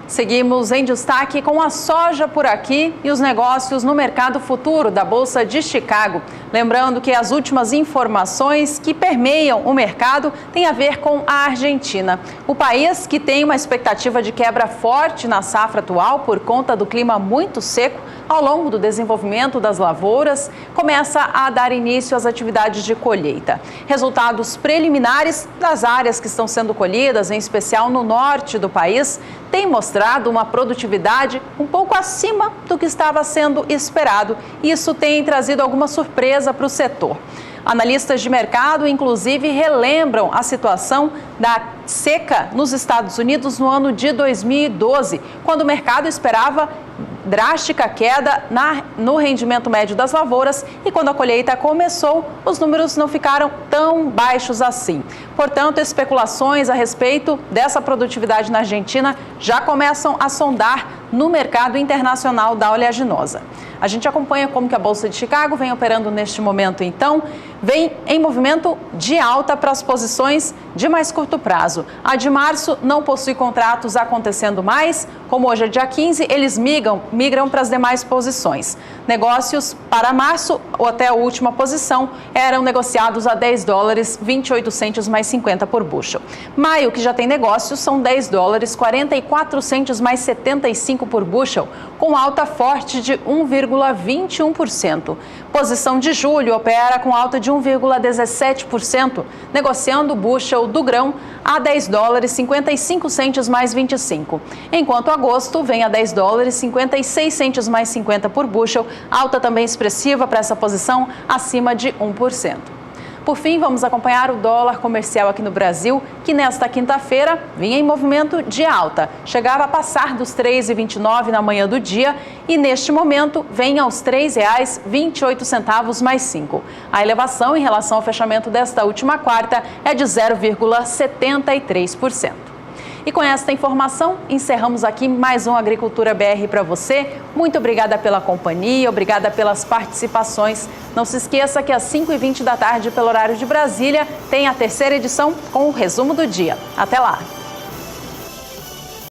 Seguimos em destaque com a soja por aqui e os negócios no mercado futuro da Bolsa de Chicago. Lembrando que as últimas informações que permeiam o mercado têm a ver com a Argentina. O país, que tem uma expectativa de quebra forte na safra atual por conta do clima muito seco ao longo do desenvolvimento das lavouras, começa a dar início às atividades de colheita. Resultados preliminares das áreas que estão sendo colhidas, em especial no norte do país, têm mostrado uma produtividade um pouco acima do que estava sendo esperado. Isso tem trazido alguma surpresa para o setor. Analistas de mercado, inclusive, relembram a situação da seca nos Estados Unidos no ano de 2012, quando o mercado esperava drástica queda no rendimento médio das lavouras e quando a colheita começou, os números não ficaram tão baixos assim. Portanto, especulações a respeito dessa produtividade na Argentina já começam a sondar no mercado internacional da oleaginosa. A gente acompanha como que a Bolsa de Chicago vem operando neste momento, então, vem em movimento de alta para as posições de mais curto prazo. A de março não possui contratos acontecendo mais, como hoje é dia 15, eles migram para as demais posições. Negócios para março, ou até a última posição, eram negociados a $10, 28 centos mais 50 por bushel. Maio, que já tem negócios, são $10, 44 centos mais 75 por bushel, com alta forte de 1,21%. Posição de julho opera com alta de 1,17%, negociando o bushel do grão a $10, 55 centos mais 25. Enquanto agosto vem a $10, 56 centos mais 50 por bushel, alta também expressiva para essa posição acima de 1%. Por fim, vamos acompanhar o dólar comercial aqui no Brasil, que nesta quinta-feira vinha em movimento de alta. Chegava a passar dos R$ 3,29 na manhã do dia e, neste momento, vem aos R$ 3,28 mais 5. A elevação em relação ao fechamento desta última quarta é de 0,73%. E com esta informação, encerramos aqui mais um Agricultura BR para você. Muito obrigada pela companhia, obrigada pelas participações. Não se esqueça que às 5h20 da tarde, pelo horário de Brasília, tem a terceira edição com o resumo do dia. Até lá!